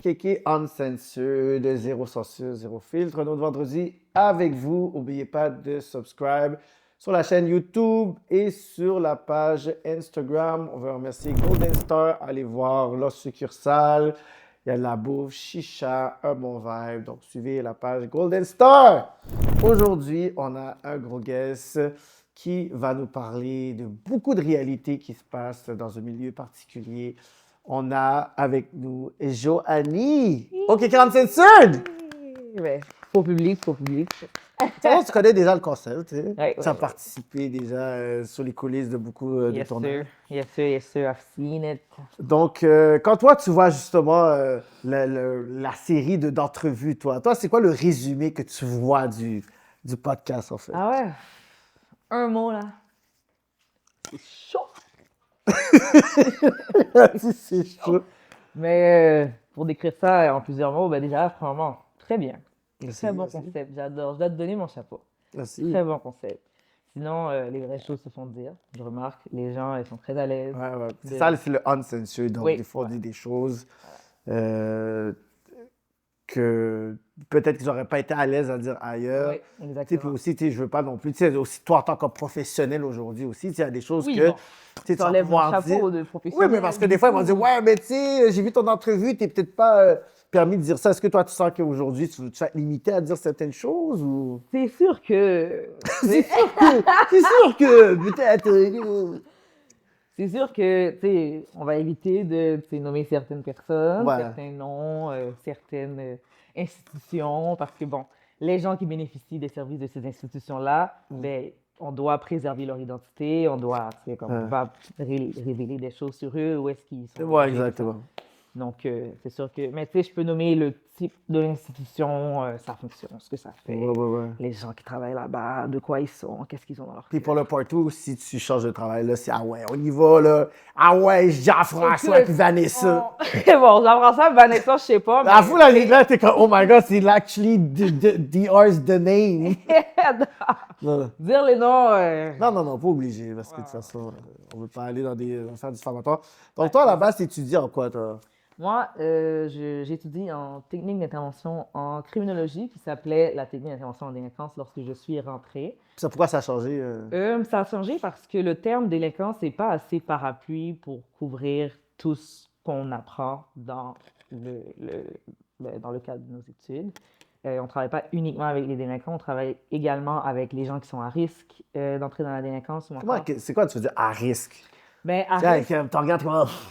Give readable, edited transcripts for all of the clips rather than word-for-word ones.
Kéké Uncensored, de zéro censure, zéro filtre. Un autre vendredi avec vous. N'oubliez pas de subscribe sur la chaîne YouTube et sur la page Instagram. On veut remercier Golden Star. Allez voir leur succursale. Il y a de la bouffe, chicha, un bon vibe. Donc, suivez la page Golden Star. Aujourd'hui, on a un gros guest qui va nous parler de beaucoup de réalités qui se passent dans un milieu particulier. On a avec nous Joanie. OK, 45 Third! Faux public. Tu connais déjà le concept, tu sais. Ouais, Tu as ouais. participé déjà sur les coulisses de beaucoup de Yes, tournages. sir. Yes, sir. I've seen it. Donc, quand toi, tu vois justement la série d'entrevues, toi, c'est quoi le résumé que tu vois du podcast, en fait? Ah ouais? Un mot, là. C'est chaud. C'est chaud. Mais pour décrire ça en plusieurs mots, ben déjà, vraiment, très bien. Merci, Très bon merci. concept. J'adore. Je dois te donner mon chapeau. Merci. Très bon concept. Sinon, les vraies choses se font dire. Je remarque, les gens, ils sont très à l'aise. Ouais, ouais. C'est De- ça, c'est le uncensored. Donc, Oui, des fois, on ouais. dit des choses que peut-être qu'ils n'auraient pas été à l'aise à dire ailleurs. Oui, Tu sais, puis exactement. aussi, tu sais, je veux pas non plus, tu sais, aussi toi en tant que professionnel aujourd'hui aussi, tu sais, il y a des choses Oui, que bon. tu sais, tu vas T'enlèves mon pouvoir chapeau dire. de professionnel. Oui, mais parce que des fois, ils vont dire, ouais, mais tu sais, j'ai vu ton entrevue, tu n'es peut-être pas permis de dire ça. Est-ce que toi, tu sens qu'aujourd'hui, tu vas être limité à dire certaines choses ou. C'est sûr que... C'est sûr que peut-être. C'est sûr que, tu sais, on va éviter de tu sais, nommer certaines personnes, Ouais. certains noms, certaines institutions, parce que, bon, les gens qui bénéficient des services de ces institutions-là, ben, on doit préserver leur identité, on doit, tu sais, comme, on va révéler des choses sur eux, où est-ce qu'ils sont. Ouais, exactement. Donc, c'est sûr que, mais tu sais, je peux nommer le type de l'institution, sa fonction, ce que ça fait, Ouais. les gens qui travaillent là-bas, de quoi ils sont, qu'est-ce qu'ils ont dans leur Puis cœur. pour le partout, si tu changes de travail, là, c'est ah ouais, on y va, là. Ah ouais, Jean-François Écoute, puis Vanessa. Bon, Jean-François, Vanessa, je sais pas, La foule, mais... là, t'es comme, oh my god, c'est actually DR's the name. Non, Dire les noms... non, pas obligé, parce que de toute façon, on veut pas aller dans des affaires diffamatoires. Donc, toi, à la base, t'étudies en quoi, toi? Moi, j'étudie en technique d'intervention en criminologie qui s'appelait la technique d'intervention en délinquance lorsque je suis rentrée. Puis ça, pourquoi ça a changé? Ça a changé parce que le terme délinquance n'est pas assez parapluie pour couvrir tout ce qu'on apprend dans dans le cadre de nos études. On ne travaille pas uniquement avec les délinquants, on travaille également avec les gens qui sont à risque d'entrer dans la délinquance. C'est quoi tu veux dire à risque? Mais à Tiens, risque, tu regardes,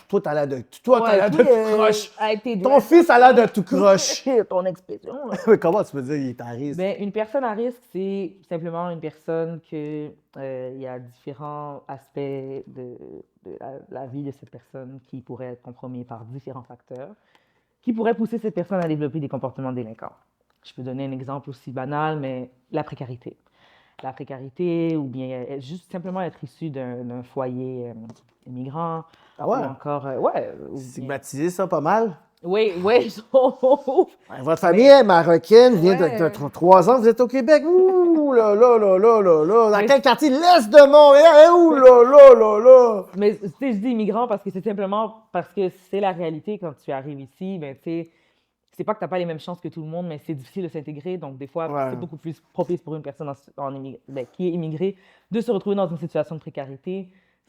toi, t'as l'air de tout ouais, croche. avec tes Ton fils a l'air de tout croche. ton expression. Là. Mais comment tu peux dire qu'il est à risque? Ben, une personne à risque, c'est simplement une personne que il y a différents aspects de la vie de cette personne qui pourraient être compromis par différents facteurs, qui pourraient pousser cette personne à développer des comportements délinquants. Je peux donner un exemple aussi banal, mais la précarité. La précarité, ou bien juste simplement être issu d'un foyer immigrant, Ah ouais? ou encore, ouais. C'est stigmatisé, ça, pas mal? Oui. Ouais, votre famille est marocaine, vient Ouais. de 3 ans, vous êtes au Québec. Ouh là. Dans Mais- quel quartier? L'Est de Montréal. Ouh là. Mais tu sais, je dis immigrant parce que c'est simplement parce que c'est la réalité quand tu arrives ici. Ben, tu sais, c'est pas que tu n'as pas les mêmes chances que tout le monde, mais c'est difficile de s'intégrer. Donc, des fois, Ouais. c'est beaucoup plus propice pour une personne qui est immigrée de se retrouver dans une situation de précarité.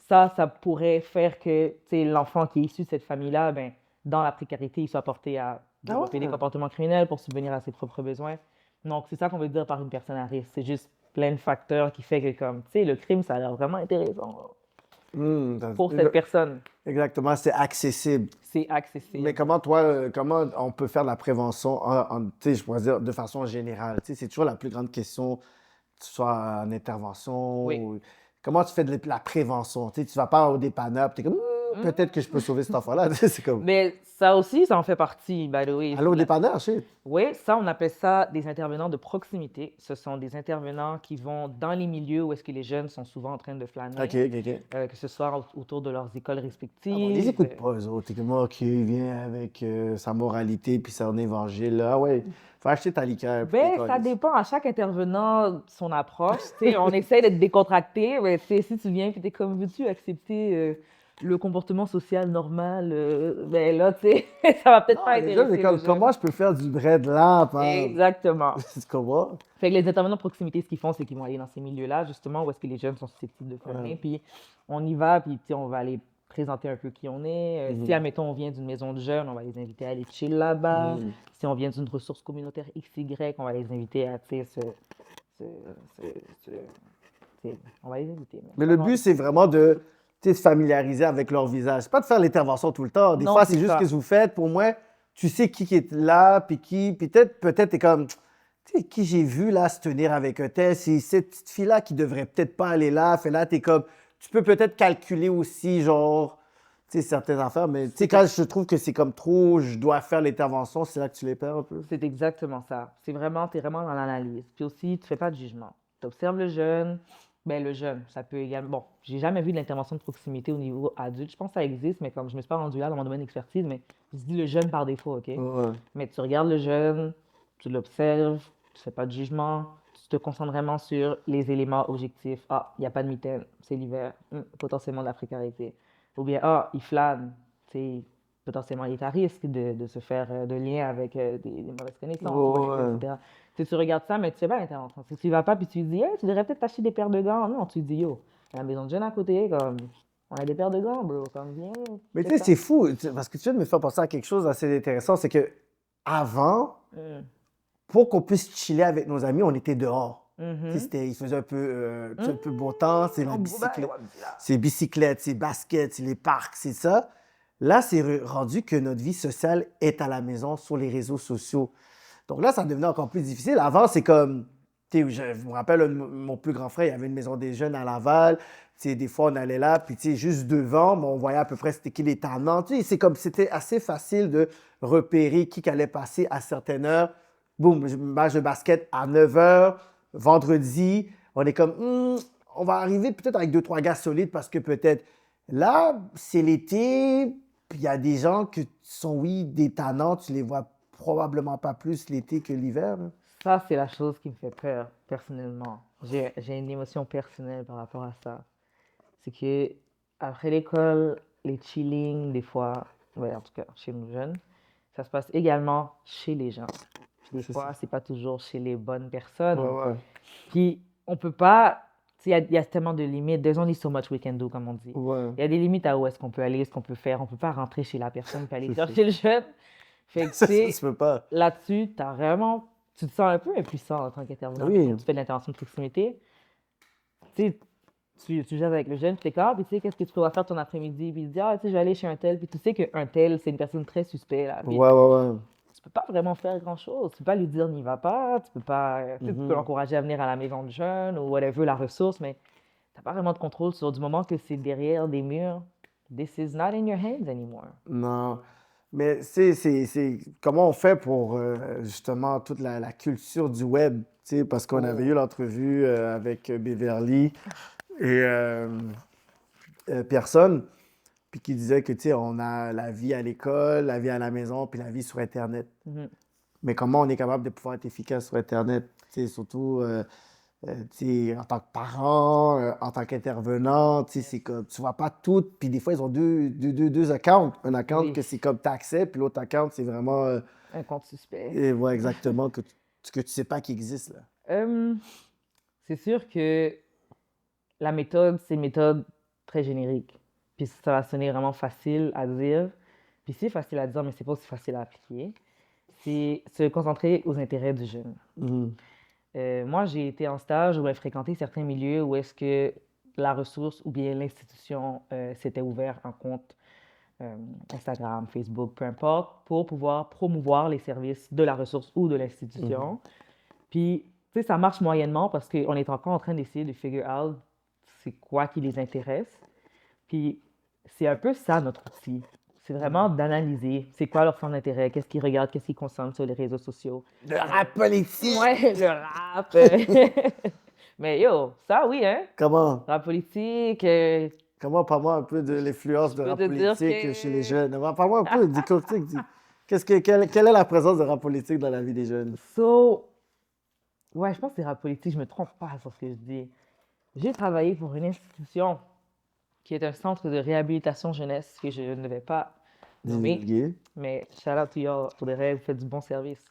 Ça pourrait faire que tu sais, l'enfant qui est issu de cette famille-là, ben, dans la précarité, il soit porté à développer des comportements criminels pour subvenir à ses propres besoins. Donc, c'est ça qu'on veut dire par une personne à risque. C'est juste plein de facteurs qui fait que, comme, tu sais, le crime, ça a l'air vraiment intéressant pour cette personne. Exactement, c'est accessible. C'est accessible. Mais comment on peut faire de la prévention, tu sais, je pourrais dire de façon générale? Tu sais, c'est toujours la plus grande question, que tu sois en intervention. Oui. Comment tu fais de la prévention? Tu sais, tu vas pas au dépanneur, tu es comme, peut-être que je peux sauver cet enfant-là. Tu sais, c'est comme, Mais ça aussi, ça en fait partie, by the way. allô au dépanneur, je sais. Oui, ça, on appelle ça des intervenants de proximité. Ce sont des intervenants qui vont dans les milieux où est-ce que les jeunes sont souvent en train de flâner, OK. que ce soit autour de leurs écoles respectives. On les écoute pas, eux autres. T'es comme, OK, il vient avec sa moralité puis son évangile. Là. Ah ouais, faut acheter ta liqueur. puis Ben, t'es ça caliste. dépend. À chaque intervenant, son approche. Tu sais, on essaie d'être décontracté, mais tu sais, si tu viens et tu es comme, veux-tu accepter le comportement social normal, ben là, tu sais, ça va peut-être Non, pas les jeunes, c'est intéresser les comme, jeunes. comment je peux faire du bread là? Exactement. Tu comprends? Fait que les intervenants de proximité, ce qu'ils font, c'est qu'ils vont aller dans ces milieux-là, justement, où est-ce que les jeunes sont susceptibles de Ouais. fumer. Puis on y va, puis tu sais, on va aller présenter un peu qui on est. Si, Mhm. admettons, on vient d'une maison de jeunes, on va les inviter à aller chill là-bas. Mhm. Si on vient d'une ressource communautaire XY, on va les inviter à, tu sais, se- se- tu sais, on va les inviter. Mais le Vraiment, but, c'est vraiment de tu sais, se familiariser avec leur visage. C'est pas de faire l'intervention tout le temps. Des non, fois, c'est c'est juste que ça. vous faites. Pour moi, tu sais qui est là, puis qui. Puis peut-être, t'es comme, tu sais, qui j'ai vu là se tenir avec un tel. C'est cette petite fille-là qui devrait peut-être pas aller là. Fait là, t'es comme, tu peux peut-être calculer aussi, genre, tu sais, certaines affaires. Mais tu sais, quand je trouve que c'est comme trop, je dois faire l'intervention, c'est là que tu les perds un peu. C'est exactement ça. C'est vraiment, tu es vraiment dans l'analyse. Puis aussi, tu fais pas de jugement. Tu observes le jeune. Ben, le jeune, ça peut également. Bon, j'ai jamais vu de l'intervention de proximité au niveau adulte. Je pense que ça existe, mais comme je me suis pas rendu là dans mon domaine d'expertise, mais je dis le jeune par défaut, OK? Ouais. Mais tu regardes le jeune, tu l'observes, tu fais pas de jugement, tu te concentres vraiment sur les éléments objectifs. Ah, il n'y a pas de mitaine, c'est l'hiver, potentiellement de la précarité. Ou bien, ah, il flâne, tu sais, potentiellement il est à risque de se faire de lien avec des mauvaises connaissances, whatever, Ouais. etc. Tu regardes ça, mais tu fais pas l'intervention. Si tu vas pas, puis tu dis, hey, tu devrais peut-être t'acheter des paires de gants. Non, tu dis, yo, à la maison de jeunes à côté, comme, on a des paires de gants, bro, comme, viens, Mais tu check sais, ça. c'est fou, parce que tu viens de me faire penser à quelque chose d'assez intéressant, c'est que avant, Mm. pour qu'on puisse chiller avec nos amis, on était dehors. Tu sais, Mhm. il faisait tu sais, un peu beau temps, Mm. Oh, ben, ouais, là. c'est bicyclette, c'est basket, c'est les parcs, c'est ça. Là, c'est rendu que notre vie sociale est à la maison, sur les réseaux sociaux. Donc là, ça devenait encore plus difficile. Avant, c'est comme, tu sais, je me rappelle, mon plus grand frère, il y avait une maison des jeunes à Laval. Tu sais, des fois, on allait là, puis tu sais, juste devant, on voyait à peu près c'était qui les tannants. Tu sais, c'est comme, c'était assez facile de repérer qui allait passer à certaines heures. Boum, match de basket à 9 h, vendredi. On est comme, on va arriver peut-être avec deux, trois gars solides parce que peut-être là, c'est l'été, puis il y a des gens qui sont, oui, des tannants, tu les vois probablement pas plus l'été que l'hiver, là. Ça, c'est la chose qui me fait peur, personnellement. J'ai une émotion personnelle par rapport à ça. C'est que après l'école, les chillings, des fois, ouais, en tout cas, chez nous jeunes, ça se passe également chez les gens. Puis des C'est ça. fois, c'est pas toujours chez les bonnes Ouais, personnes. ouais. Puis on peut pas, tu sais, il y a tellement de limites. There's only so much we can do, comme on dit. Ouais. Il y a des limites à où est-ce qu'on peut aller, ce qu'on peut faire. On peut pas rentrer chez la personne puis aller C'est ça. chercher le jeune. Fait que, tu Ça sais, se peut pas. là-dessus, t'as vraiment, tu te sens un peu impuissant en tant qu'intervenant. Oui. Quand tu fais de l'intervention de proximité, tu sais, tu jases avec le jeune, tu t'écartes, puis tu sais, qu'est-ce que tu pourras faire ton après-midi, puis il dit, ah, tu sais, je vais aller chez un tel, puis tu sais qu'un tel, c'est une personne très suspecte, là. Puis Ouais, ouais, ouais. tu peux pas vraiment faire grand-chose. Tu peux pas lui dire n'y va pas, tu peux pas, tu sais, tu peux Mhm. l'encourager à venir à la maison de jeune ou whatever, la ressource, mais t'as pas vraiment de contrôle sur du moment que c'est derrière des murs. This is not in your hands anymore. Non. Mais c'est comment on fait pour justement toute la culture du web, tu sais, parce qu'on avait eu Oh. l'entrevue avec Beverly et personne, puis qui disait que, tu sais, on a la vie à l'école, la vie à la maison, puis la vie sur Internet. Mhm. Mais comment on est capable de pouvoir être efficace sur Internet, tu sais, surtout tu sais, en tant que parent, en tant qu'intervenant, tu sais, c'est comme, tu vois pas tout, puis des fois, ils ont deux accounts. Un account Oui, que c'est comme t'accès, puis l'autre account, c'est vraiment, un compte suspect. et ouais, exactement, que tu sais pas qu'il existe, là. Euh, c'est sûr que la méthode, c'est une méthode très générique. Puis ça va sonner vraiment facile à dire. Puis c'est facile à dire, mais c'est pas aussi facile à appliquer. C'est se concentrer aux intérêts du jeune. Mhm. Moi, j'ai été en stage où j'ai fréquenté certains milieux où est-ce que la ressource ou bien l'institution s'était ouvert un compte euh, Instagram, Facebook, peu importe, pour pouvoir promouvoir les services de la ressource ou de Mhm. l'institution. Puis, tu sais, ça marche moyennement parce qu'on est encore en train d'essayer de figure out c'est quoi qui les intéresse. Puis, c'est un peu ça notre outil. C'est vraiment d'analyser c'est quoi leur centre d'intérêt, qu'est-ce qu'ils regardent, qu'est-ce qu'ils consomment sur les réseaux sociaux. Le rap politique! Ouais, le rap. Mais yo, ça oui, hein? Comment? Rap politique, Comment, parle-moi un peu de l'influence je de peux rap te dire politique chez les que... jeunes. Parle-moi un peu du contexte. Quelle est la présence de rap politique dans la vie des jeunes? So, ouais, je pense que c'est rap politique, je me trompe pas sur ce que je dis. J'ai travaillé pour une institution qui est un centre de réhabilitation jeunesse que je ne vais pas nommer, Divulguer. mais shout out to y'all, pour des rêves, vous faites du bon service.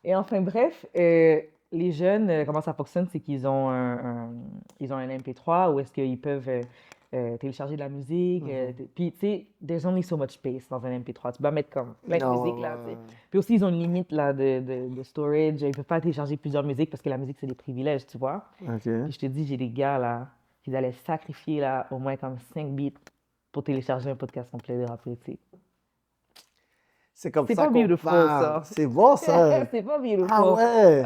Et enfin, bref, les jeunes, comment ça fonctionne, c'est qu'ils ont ils ont un MP3 où est-ce qu'ils peuvent télécharger de la musique. Puis, tu sais, there's only so much space dans un MP3. Tu peux pas mettre comme plein de Non, musique là, tu sais. Puis aussi, ils ont une limite là de storage. Ils peuvent pas télécharger plusieurs musiques parce que la musique, c'est des privilèges, tu vois. OK. Puis je te dis, j'ai des gars là, qui allaient sacrifier là au moins comme 5 bits pour télécharger un podcast complet de rap politique. C'est comme C'est ça pas qu'on beautiful, parle. ça. C'est bon, ça. C'est pas beautiful. Ah ouais.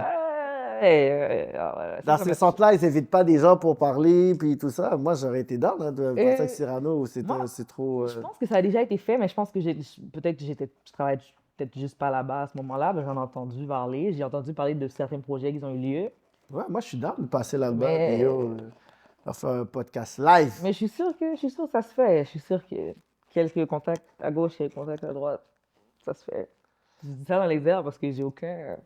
Ça, Dans ça ces m'a- centres-là, ils n'invitent pas des gens pour parler, puis tout ça. Moi, j'aurais été down hein, de penser Euh, que Cyrano, moi, c'est trop... je pense que ça a déjà été fait, mais je pense que peut-être que je travaille peut-être juste pas là-bas à ce moment-là, mais j'en ai entendu parler. J'ai entendu parler de certains projets qui ont eu lieu. Ouais, moi, je suis down de passer là-bas, puis Mais, on faire un podcast live. mais je suis sûre que ça se fait. Je suis sûre que quelques contacts à gauche, quelques contacts à droite, ça se fait. Je dis ça dans les airs parce que j'ai aucun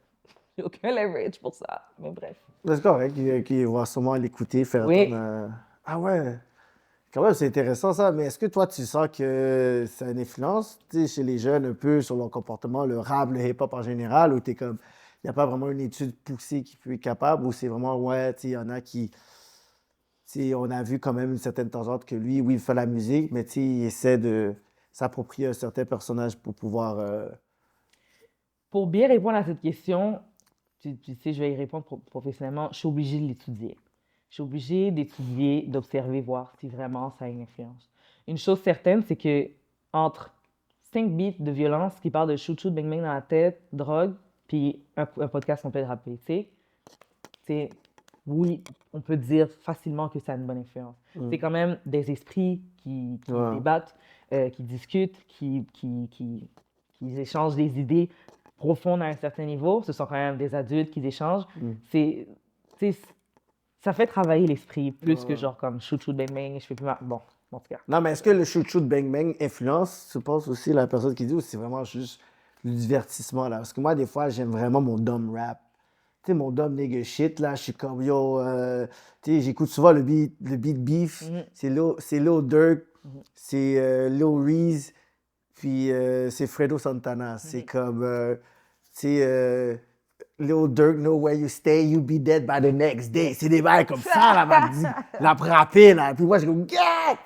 leverage pour ça. Mais bref. C'est correct, qui va sûrement l'écouter, faire Oui. entendre... Ah ouais, quand même, c'est intéressant ça. Mais est-ce que toi, tu sens que ça a une influence, tu sais, chez les jeunes un peu sur leur comportement, le rap, le hip-hop en général, ou t'es comme... Il n'y a pas vraiment une étude poussée qui peut être capable, ou c'est vraiment, ouais, tu sais, il y en a qui... Tu sais, on a vu quand même une certaine tangente que lui, oui, il fait la musique, mais tu sais, il essaie de s'approprier un certain personnage pour pouvoir... Pour bien répondre à cette question, tu sais, je vais y répondre professionnellement, je suis obligée de l'étudier. Je suis obligée d'étudier, d'observer, voir si vraiment ça a une influence. Une chose certaine, c'est que entre 5 bits de violence qui parlent de shoot-shoot, bang-bang dans la tête, drogue, puis un podcast complet de rap politique, c'est, oui, on peut dire facilement que ça a une bonne influence. C'est quand même des esprits qui Ouais. débattent, qui discutent, qui échangent des idées profondes à un certain niveau. Ce sont quand même des adultes qui échangent. C'est, tu sais, ça fait travailler l'esprit plus que genre comme shoot, shoot, bang, bang, je fais plus mal. Bon, en tout cas. Non, mais est-ce que le shoot-shoot bang-bang influence, tu penses aussi, la personne qui dit, ou c'est vraiment juste le divertissement, là? Parce que moi, des fois, j'aime vraiment mon dumb rap. Tu sais, mon dumb nigga shit, là, je suis comme, yo, tu sais, j'écoute souvent le beat beef, c'est Lil Durk, c'est Lil Reese, puis c'est Fredo Santana. C'est comme, tu sais, Lil Durk, know where you stay, you be dead by the next day. C'est des bails comme ça, là, m'a dit. La frappé, là. Puis moi, je go, yeah!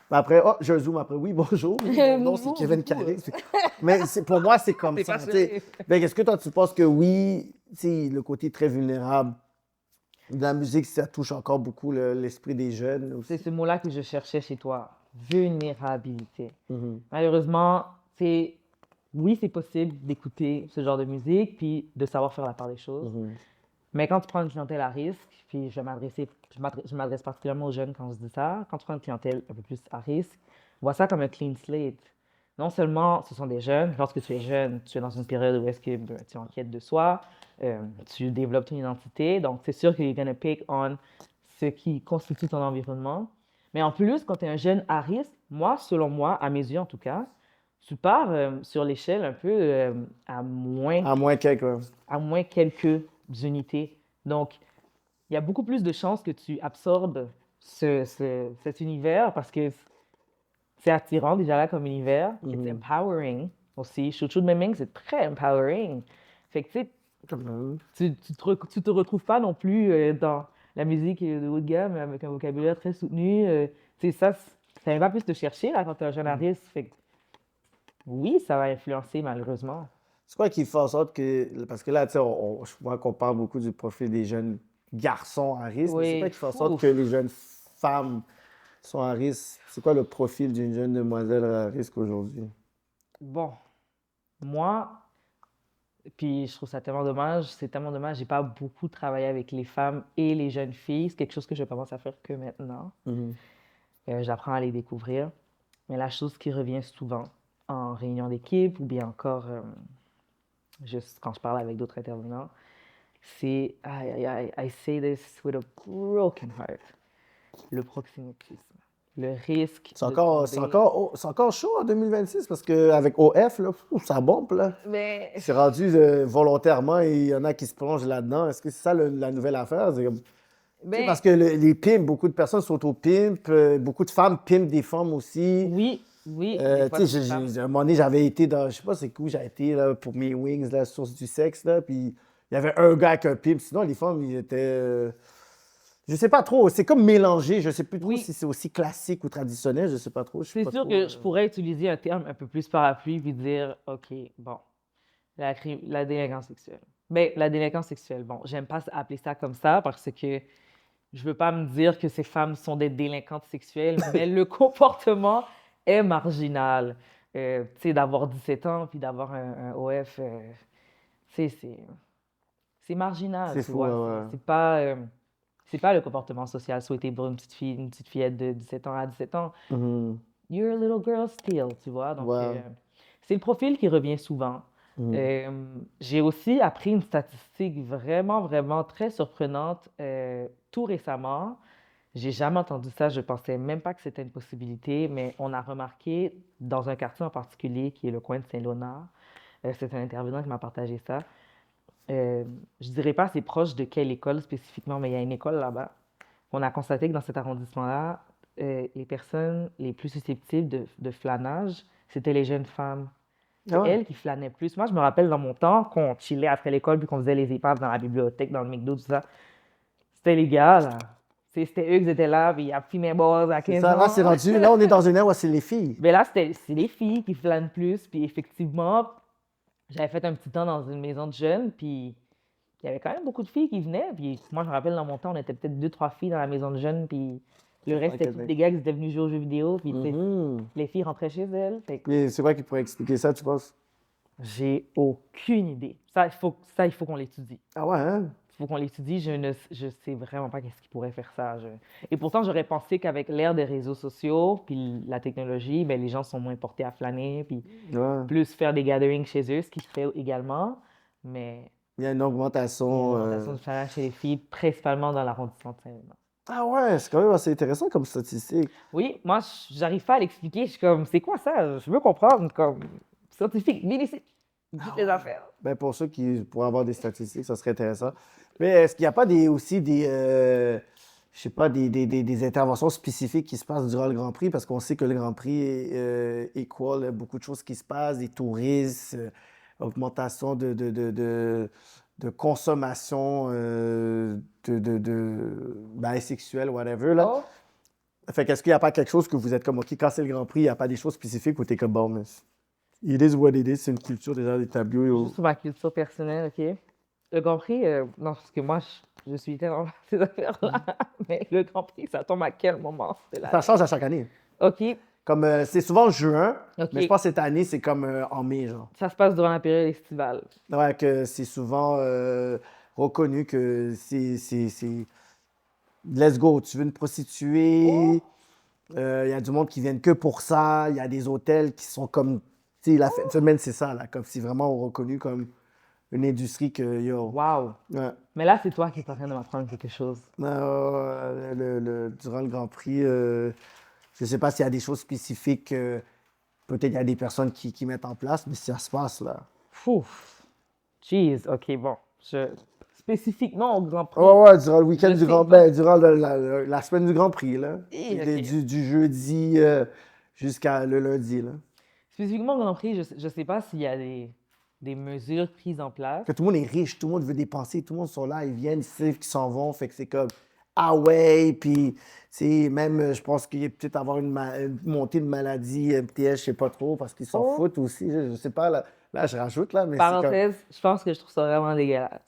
Mais après, oh, je zoome après. Oui, bonjour. Mon nom, c'est Kevin Carré. Mais pour moi, c'est comme C'est ça. pas tu sais. sérieux. Ben, est-ce que toi, tu penses que oui, tu sais, le côté très vulnérable de la musique, ça touche encore beaucoup l'esprit des jeunes aussi? C'est ce mot-là que je cherchais chez toi. Vulnérabilité. Malheureusement, oui, c'est possible d'écouter ce genre de musique puis de savoir faire la part des choses. Mais quand tu prends une clientèle à risque, puis je m'adresse particulièrement aux jeunes quand je dis ça, quand tu prends une clientèle un peu plus à risque, vois ça comme un clean slate. Non seulement ce sont des jeunes, lorsque tu es jeune, tu es dans une période où est-ce que tu es en quête de soi, tu développes ton identité, donc c'est sûr que you're gonna pick on ce qui constitue ton environnement. Mais en plus, quand tu es un jeune à risque, moi, selon moi, à mes yeux en tout cas, tu pars sur l'échelle un peu À moins quelque... à moins quelques unités. Donc, il y a beaucoup plus de chances que tu absorbes cet univers parce que c'est attirant déjà là comme univers. C'est empowering aussi. Shoot Shoot Bang Bang, c'est très empowering. Fait que tu te retrouves pas non plus dans la musique de haut de gamme avec un vocabulaire très soutenu. Tu sais, ça va pas plus te chercher là quand tu es un jeune artiste. Fait que, oui, ça va influencer malheureusement. C'est quoi qui fait en sorte que... Parce que là, tu sais, je vois qu'on parle beaucoup du profil des jeunes garçons à risque, mais c'est Oui. quoi qui fait en sorte Ouf. que les jeunes femmes sont à risque? C'est quoi le profil d'une jeune demoiselle à risque aujourd'hui? Bon, moi, puis je trouve ça tellement dommage, c'est tellement dommage, j'ai pas beaucoup travaillé avec les femmes et les jeunes filles, c'est quelque chose que je commence à faire que maintenant. J'apprends à les découvrir. Mais la chose qui revient souvent en réunion d'équipe ou bien encore juste quand je parle avec d'autres intervenants, c'est, I say this with a broken heart, le proxénétisme, le risque C'est de encore, tomber. c'est encore chaud en 2026 parce qu'avec OF, là, ça bombe, là. Mais C'est rendu volontairement et il y en a qui se plongent là-dedans. Est-ce que c'est ça la nouvelle affaire? C'est comme, Tu sais, Ben, parce que les pimps, beaucoup de personnes sont au pimp, beaucoup de femmes pimpent des femmes aussi. oui, oui, des fois, Tu c'est sais, des femmes. à un moment donné, j'avais été dans, je sais pas c'est où j'ai été là, pour mes wings, la source du sexe, là, puis il y avait un gars avec un pimp. Sinon, les femmes, ils étaient. Je sais pas trop, c'est comme mélangé. Je sais plus trop Oui, si c'est aussi classique ou traditionnel, je sais pas trop. Je suis c'est pas sûr trop. que je pourrais utiliser un terme un peu plus parapluie puis dire, OK, bon, la délinquance sexuelle. Ben, la délinquance sexuelle, bon, j'aime pas appeler ça comme ça parce que je veux pas me dire que ces femmes sont des délinquantes sexuelles, mais le comportement est marginal. Tu sais, d'avoir 17 ans puis d'avoir un OF, tu sais, c'est marginal, C'est tu fou, vois. ouais, C'est pas le comportement social souhaité pour une petite fillette de 17 ans à 17 ans. ouais. Mhm. You're a little girl still, tu vois. Donc, Ouais. c'est le profil qui revient souvent. Mhm. J'ai aussi appris une statistique vraiment, vraiment très surprenante tout récemment. J'ai jamais entendu ça, je pensais même pas que c'était une possibilité, mais on a remarqué dans un quartier en particulier qui est le coin de Saint-Léonard, c'est un intervenant qui m'a partagé ça. Je dirais pas c'est proche de quelle école spécifiquement, mais il y a une école là-bas. On a constaté que dans cet arrondissement-là, les personnes les plus susceptibles de flânage, c'était les jeunes femmes. Ah C'est ouais. elles qui flânaient plus. Moi, je me rappelle dans mon temps, qu'on chillait après l'école, puis qu'on faisait les épaves dans la bibliothèque, dans le McDo, tout ça. C'était les gars, là. C'était eux qui étaient là, puis ils a pris mes boss à C'est 15 ça, là, ans. c'est rendu. Là, on est dans une ère où c'est les filles. Mais là, c'est les filles qui flânent plus, puis effectivement, j'avais fait un petit temps dans une maison de jeunes, puis il y avait quand même beaucoup de filles qui venaient. Puis moi, je me rappelle, dans mon temps, on était peut-être deux, trois filles dans la maison de jeunes. Puis le reste, Ok, c'était tous des gars qui étaient venus jouer aux jeux vidéo. Puis tu sais, Mhm. les filles rentraient chez elles. Fait que Mais c'est vrai qu'il pourrait expliquer ça, tu penses? j'ai aucune idée. Ça, il faut qu'on l'étudie. Ah ouais, hein? Il faut qu'on l'étudie. Je sais vraiment pas qu'est-ce qui pourrait faire ça. Et pourtant, j'aurais pensé qu'avec l'ère des réseaux sociaux, puis la technologie, ben, les gens sont moins portés à flâner, puis Ouais. plus faire des gatherings chez eux, ce qui se fait également. Mais Il y a une il y a une augmentation. augmentation de flânage chez les filles, principalement dans l'arrondissement de Saint-Léonard. Ah ouais, c'est quand même assez intéressant comme statistique. Oui, moi, j'arrive pas à l'expliquer. Je suis comme, c'est quoi ça? Je veux comprendre, comme, scientifique, médecine, dites les affaires. Ben, pour ceux qui pourraient avoir des statistiques, ça serait intéressant. Mais est-ce qu'il n'y a pas aussi je sais pas, des interventions spécifiques qui se passent durant le Grand Prix? Parce qu'on sait que le Grand Prix equal beaucoup de choses qui se passent, des touristes, augmentation de consommation ben, sexuelle, whatever, là. Oh, Fait qu'est-ce qu'il n'y a pas quelque chose que vous êtes comme, OK, quand c'est le Grand Prix, il n'y a pas des choses spécifiques où tu es comme, bon, mais it is what it is, c'est une culture déjà établie. juste sur ma culture personnelle, OK? Le Grand Prix, non, parce que moi, je suis tellement dans ces affaires-là. Mais le Grand Prix, ça tombe à quel moment? C'est Ça là. change à chaque année. OK, Comme, c'est souvent en juin, OK. mais je pense que cette année, c'est comme en mai, genre. Ça se passe durant la période estivale. Ouais, que c'est souvent reconnu que let's go, tu veux une prostituée, il y a du monde qui viennent que pour ça, il y a des hôtels qui sont comme, tu sais, la fête de semaine, c'est ça, là, comme si vraiment on reconnu comme une industrie que, yo, Wow. ouais. Mais là, c'est toi qui es en train de m'apprendre quelque chose. Durant le Grand Prix, je ne sais pas s'il y a des choses spécifiques, peut-être il y a des personnes qui mettent en place, mais ça se passe, là. Fouf. Jeez, OK, bon. Spécifiquement au Grand Prix. Ouais, ouais, durant le week-end Je du sais Grand pas. ben, durant la semaine du Grand Prix, là. Ok. Du jeudi jusqu'à le lundi, là. Spécifiquement au Grand Prix, je sais pas s'il y a des mesures prises en place. Que tout le monde est riche, tout le monde veut dépenser, tout le monde sont là, ils viennent, ils savent qu'ils s'en vont, fait que c'est comme ah ouais, puis c'est même, je pense qu'il y a peut-être avoir une montée de maladie, MTS, je sais pas trop, parce qu'ils s'en Oh. foutent aussi, je sais pas, là je rajoute, là, mais c'est comme... Parenthèse, je pense que je trouve ça vraiment dégueulasse.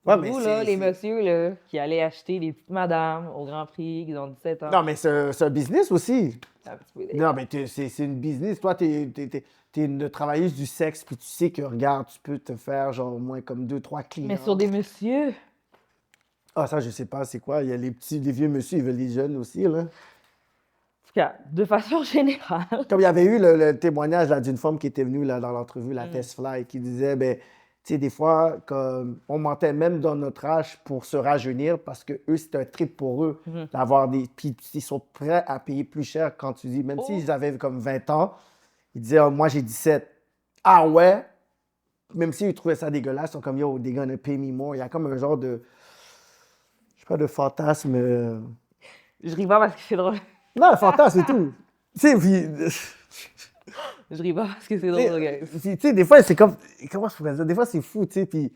Ouais, mais Vous, là, c'est... les messieurs, là, qui allaient acheter des petites madames au Grand Prix, qui ont 17 ans. Non, mais c'est un business aussi. C'est un petit peu Non, dégueulasse. mais c'est une business. Toi, t'es une travailleuse du sexe, puis tu sais que, regarde, tu peux te faire genre au moins comme 2, 3 clients. Mais sur des messieurs, Ah, ça, je sais pas, c'est quoi? Il y a les vieux monsieur, ils veulent les jeunes aussi, là. en tout cas, de façon générale. Comme il y avait eu le témoignage là, d'une femme qui était venue là, dans l'entrevue, la Tess Fly, qui disait, ben, tu sais, des fois, comme, on mentait même dans notre âge pour se rajeunir parce que eux, c'est un trip pour eux d'avoir des. Puis ils sont prêts à payer plus cher quand tu dis, même Oh. s'ils avaient comme 20 ans, ils disaient, ah, moi j'ai 17. Ah ouais? Même s'ils trouvaient ça dégueulasse, ils sont comme, yo, they're gonna pay me more. Il y a comme un genre de. Je sais Pas de fantasme. Je ris pas parce que c'est drôle. Non, le fantasme, c'est tout. Tu sais, puis. Je ris pas parce que c'est drôle, guys. Tu sais, des fois, c'est comme. Comment je pourrais dire? Des fois, c'est fou, tu sais, puis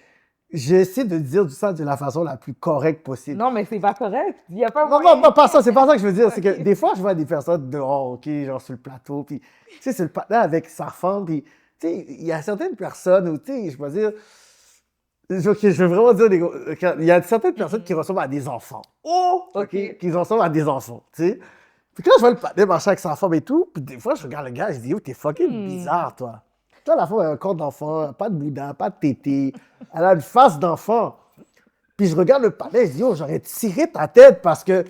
j'essaie de dire ça de la façon la plus correcte possible. Non, mais c'est pas correct. Il y a pas Non, moyen. non, pas ça, c'est pas ça que je veux dire. C'est que des fois, je vois des personnes dehors, OK, genre sur le plateau, puis, tu sais, c'est le partenaire avec sa femme, puis, tu sais, il y a certaines personnes où, tu sais, je veux dire, OK, je veux vraiment dire, il y a certaines personnes qui ressemblent à des enfants. Oh! OK, OK. qui ressemblent à des enfants, tu sais. Puis quand je vois le partenaire marcher avec sa femme et tout, puis des fois, je regarde le gars, je dis, yo, t'es fucking bizarre, toi. Toi, la femme a un corps d'enfant, pas de boudin, pas de tété, elle a une face d'enfant. Puis je regarde le palais, je dis, oh, j'aurais tiré ta tête parce que,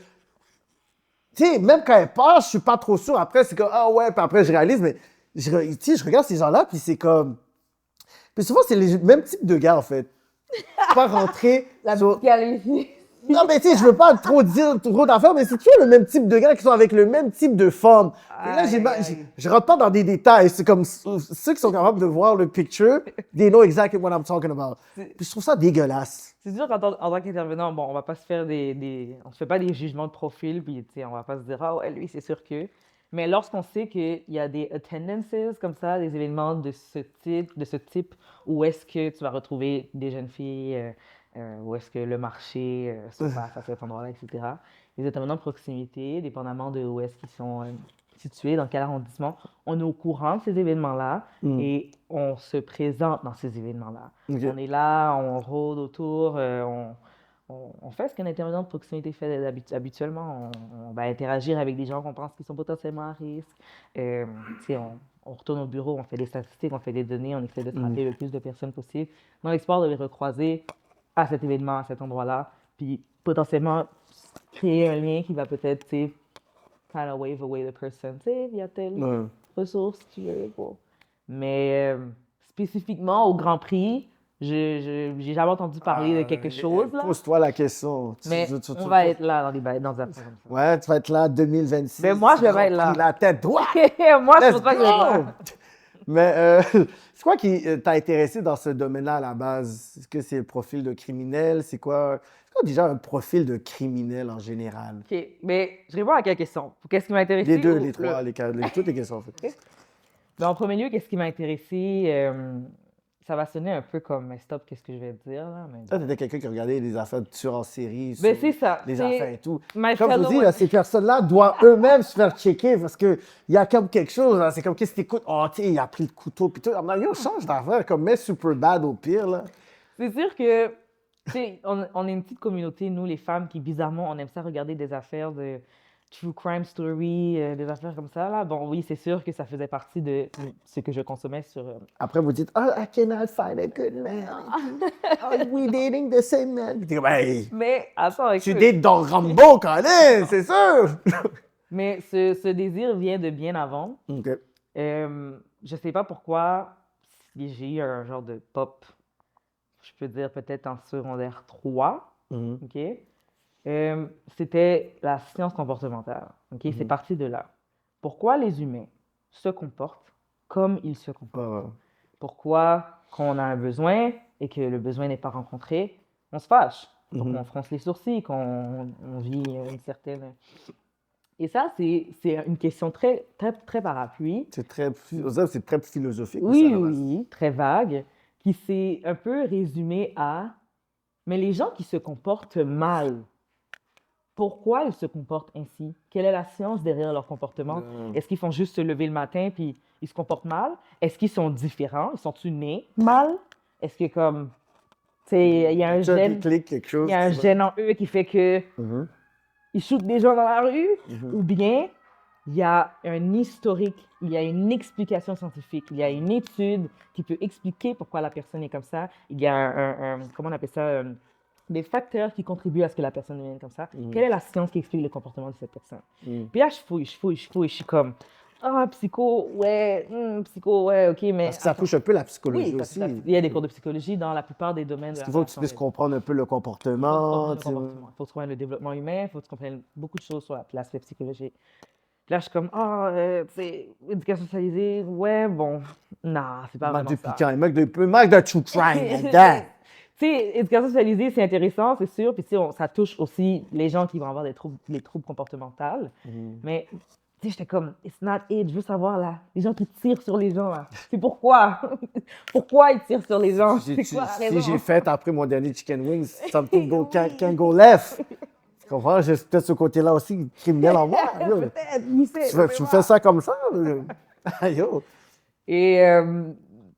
tu sais, même quand elle passe, je suis pas trop sûr. Après, c'est comme, ah ouais, puis après, je réalise, mais, tu sais, je regarde ces gens-là, puis c'est comme. Puis souvent, c'est les mêmes types de gars, en fait. Pas rentrer. La sur- psychanalyse. Non, mais tu sais, je veux pas trop dire trop d'affaires, mais c'est toujours le même type de gars qui sont avec le même type de forme. Et là, Aïe, aïe. je rentre pas dans des détails. C'est comme ceux qui sont capables de voir le picture, they know exactly what I'm talking about. Puis je trouve ça dégueulasse. C'est sûr qu'en tant qu'intervenant, bon, on va pas se faire on se fait pas des jugements de profil, puis tu sais, on va pas se dire, ah ouais, lui, c'est sûr que. Mais lorsqu'on sait qu'il y a des attendances comme ça, des événements de ce type, où est-ce que tu vas retrouver des jeunes filles, où est-ce que le marché se passe à cet endroit-là, etc. Les intervenants de proximité, dépendamment de où est-ce qu'ils sont situés, dans quel arrondissement, on est au courant de ces événements-là et on se présente dans ces événements-là. Ok. On est là, on rôde autour, on fait ce qu'un intervenant de proximité fait habituellement. On va interagir avec des gens qu'on pense qui sont potentiellement à risque. Tu sais, on retourne au bureau, on fait des statistiques, on fait des données, on essaie de traiter le plus de personnes possible dans l'espoir de les recroiser à cet événement, à cet endroit-là, puis potentiellement créer un lien qui va peut-être, tu sais, kind of wave away the person, tu sais, via telle Ouais. ressource, tu veux. Bon. Mais spécifiquement au Grand Prix, j'ai jamais entendu parler de quelque chose, là. Pose-toi la question. Mais on va être là dans des affaires comme ça. Ouais, tu vas être là en 2026. Mais moi, je vais pas être là. Pris la tête droite. Moi, je Let's pense pas que je vais être là. go! Mais c'est quoi qui t'a intéressé dans ce domaine-là à la base? Est-ce que c'est le profil de criminel? C'est quoi déjà un profil de criminel en général? OK, mais je réponds à quelle question? Qu'est-ce qui m'a intéressé? Les deux, ou les trois, les quatre, toutes les questions en fait. OK. Mais en premier lieu, qu'est-ce qui m'a intéressé? Ça va sonner un peu comme, mais stop, qu'est-ce que je vais te dire, là? Mais... Toi, t'étais quelqu'un qui regardait des affaires de tueurs en série, Ben, sur c'est ça. les c'est affaires et tout. my Comme je vous fellow- dis, là, ces personnes-là doivent eux-mêmes se faire checker parce qu'il y a comme quelque chose. Là. C'est comme, qu'est-ce que t'écoutes? Oh, tu sais, il a pris le couteau. Puis tout. I'm like, yo, change d'affaire, comme mets Superbad au pire. Là. C'est sûr que, tu sais, on est une petite communauté, nous, les femmes, qui bizarrement, on aime ça regarder des affaires de true crime story, des affaires comme ça, là. Bon, oui, c'est sûr que ça faisait partie de ce que je consommais sur... Après, vous dites, oh, I cannot find a good man. Oh, we dating the same man. Puis t'es comme, hey, Mais, attends, tu écoute. dates Don Rambo, Colin, c'est sûr. Mais ce désir vient de bien avant. OK. Je sais pas pourquoi, j'ai eu un genre de pop, je peux dire peut-être en secondaire 3, Mhm. OK? C'était la science comportementale, OK? C'est parti de là. Pourquoi les humains se comportent comme ils se comportent? Ouais, ouais. Pourquoi, quand on a un besoin et que le besoin n'est pas rencontré, on se fâche, pourquoi on fronce les sourcils, quand on vit une certaine... Et ça, c'est une question très, très, très parapluie. C'est très philosophique. Oui, ça, à la base. oui, très vague, qui s'est un peu résumé à, mais les gens qui se comportent mal, pourquoi ils se comportent ainsi? Quelle est la science derrière leur comportement? Est-ce qu'ils font juste se lever le matin puis ils se comportent mal? Est-ce qu'ils sont différents? Ils sont-ils nés mal? Est-ce que comme, tu sais, il y a un Quelqu'un gène, qui clique quelque chose. il y a un gène en eux qui fait que Mhm. ils shootent des gens dans la rue? Ou bien il y a un historique, il y a une explication scientifique, il y a une étude qui peut expliquer pourquoi la personne est comme ça. Il y a comment on appelle ça, des facteurs qui contribuent à ce que la personne devienne comme ça. Quelle est la science qui explique le comportement de cette personne? Puis là, je fouille, je suis comme, ah, psycho, ouais, ok, mais... Parce que ça touche un peu la psychologie Oui, parce aussi. qu'il y a des cours de psychologie dans la plupart des domaines de la Il faut que tu relation puisses humaine. comprendre un peu le comportement. Il faut que tu comprennes le développement humain, il faut que tu comprennes beaucoup de choses sur l'aspect psychologique. Puis là, je suis comme, tu sais, éducation socialisée, ouais, bon, non, c'est pas Manque vraiment de ça. piquant, manque de true crime, là-dedans. Tu sais, éducation spécialisée, c'est intéressant, c'est sûr. Puis, tu sais, ça touche aussi les gens qui vont avoir des troubles comportementaux. Mais, tu sais, j'étais comme, it's not it. Je veux savoir, là, les gens qui tirent sur les gens, là. C'est pourquoi? Pourquoi ils tirent sur les gens? C'est quoi la Si j'ai raison? fait après mon dernier chicken wings, something go, Oui. can go left. Tu comprends? J'ai peut-être ce côté-là aussi criminel en moi. Yo. Peut-être, qui sait, Tu fais ça comme ça? Yo. Et,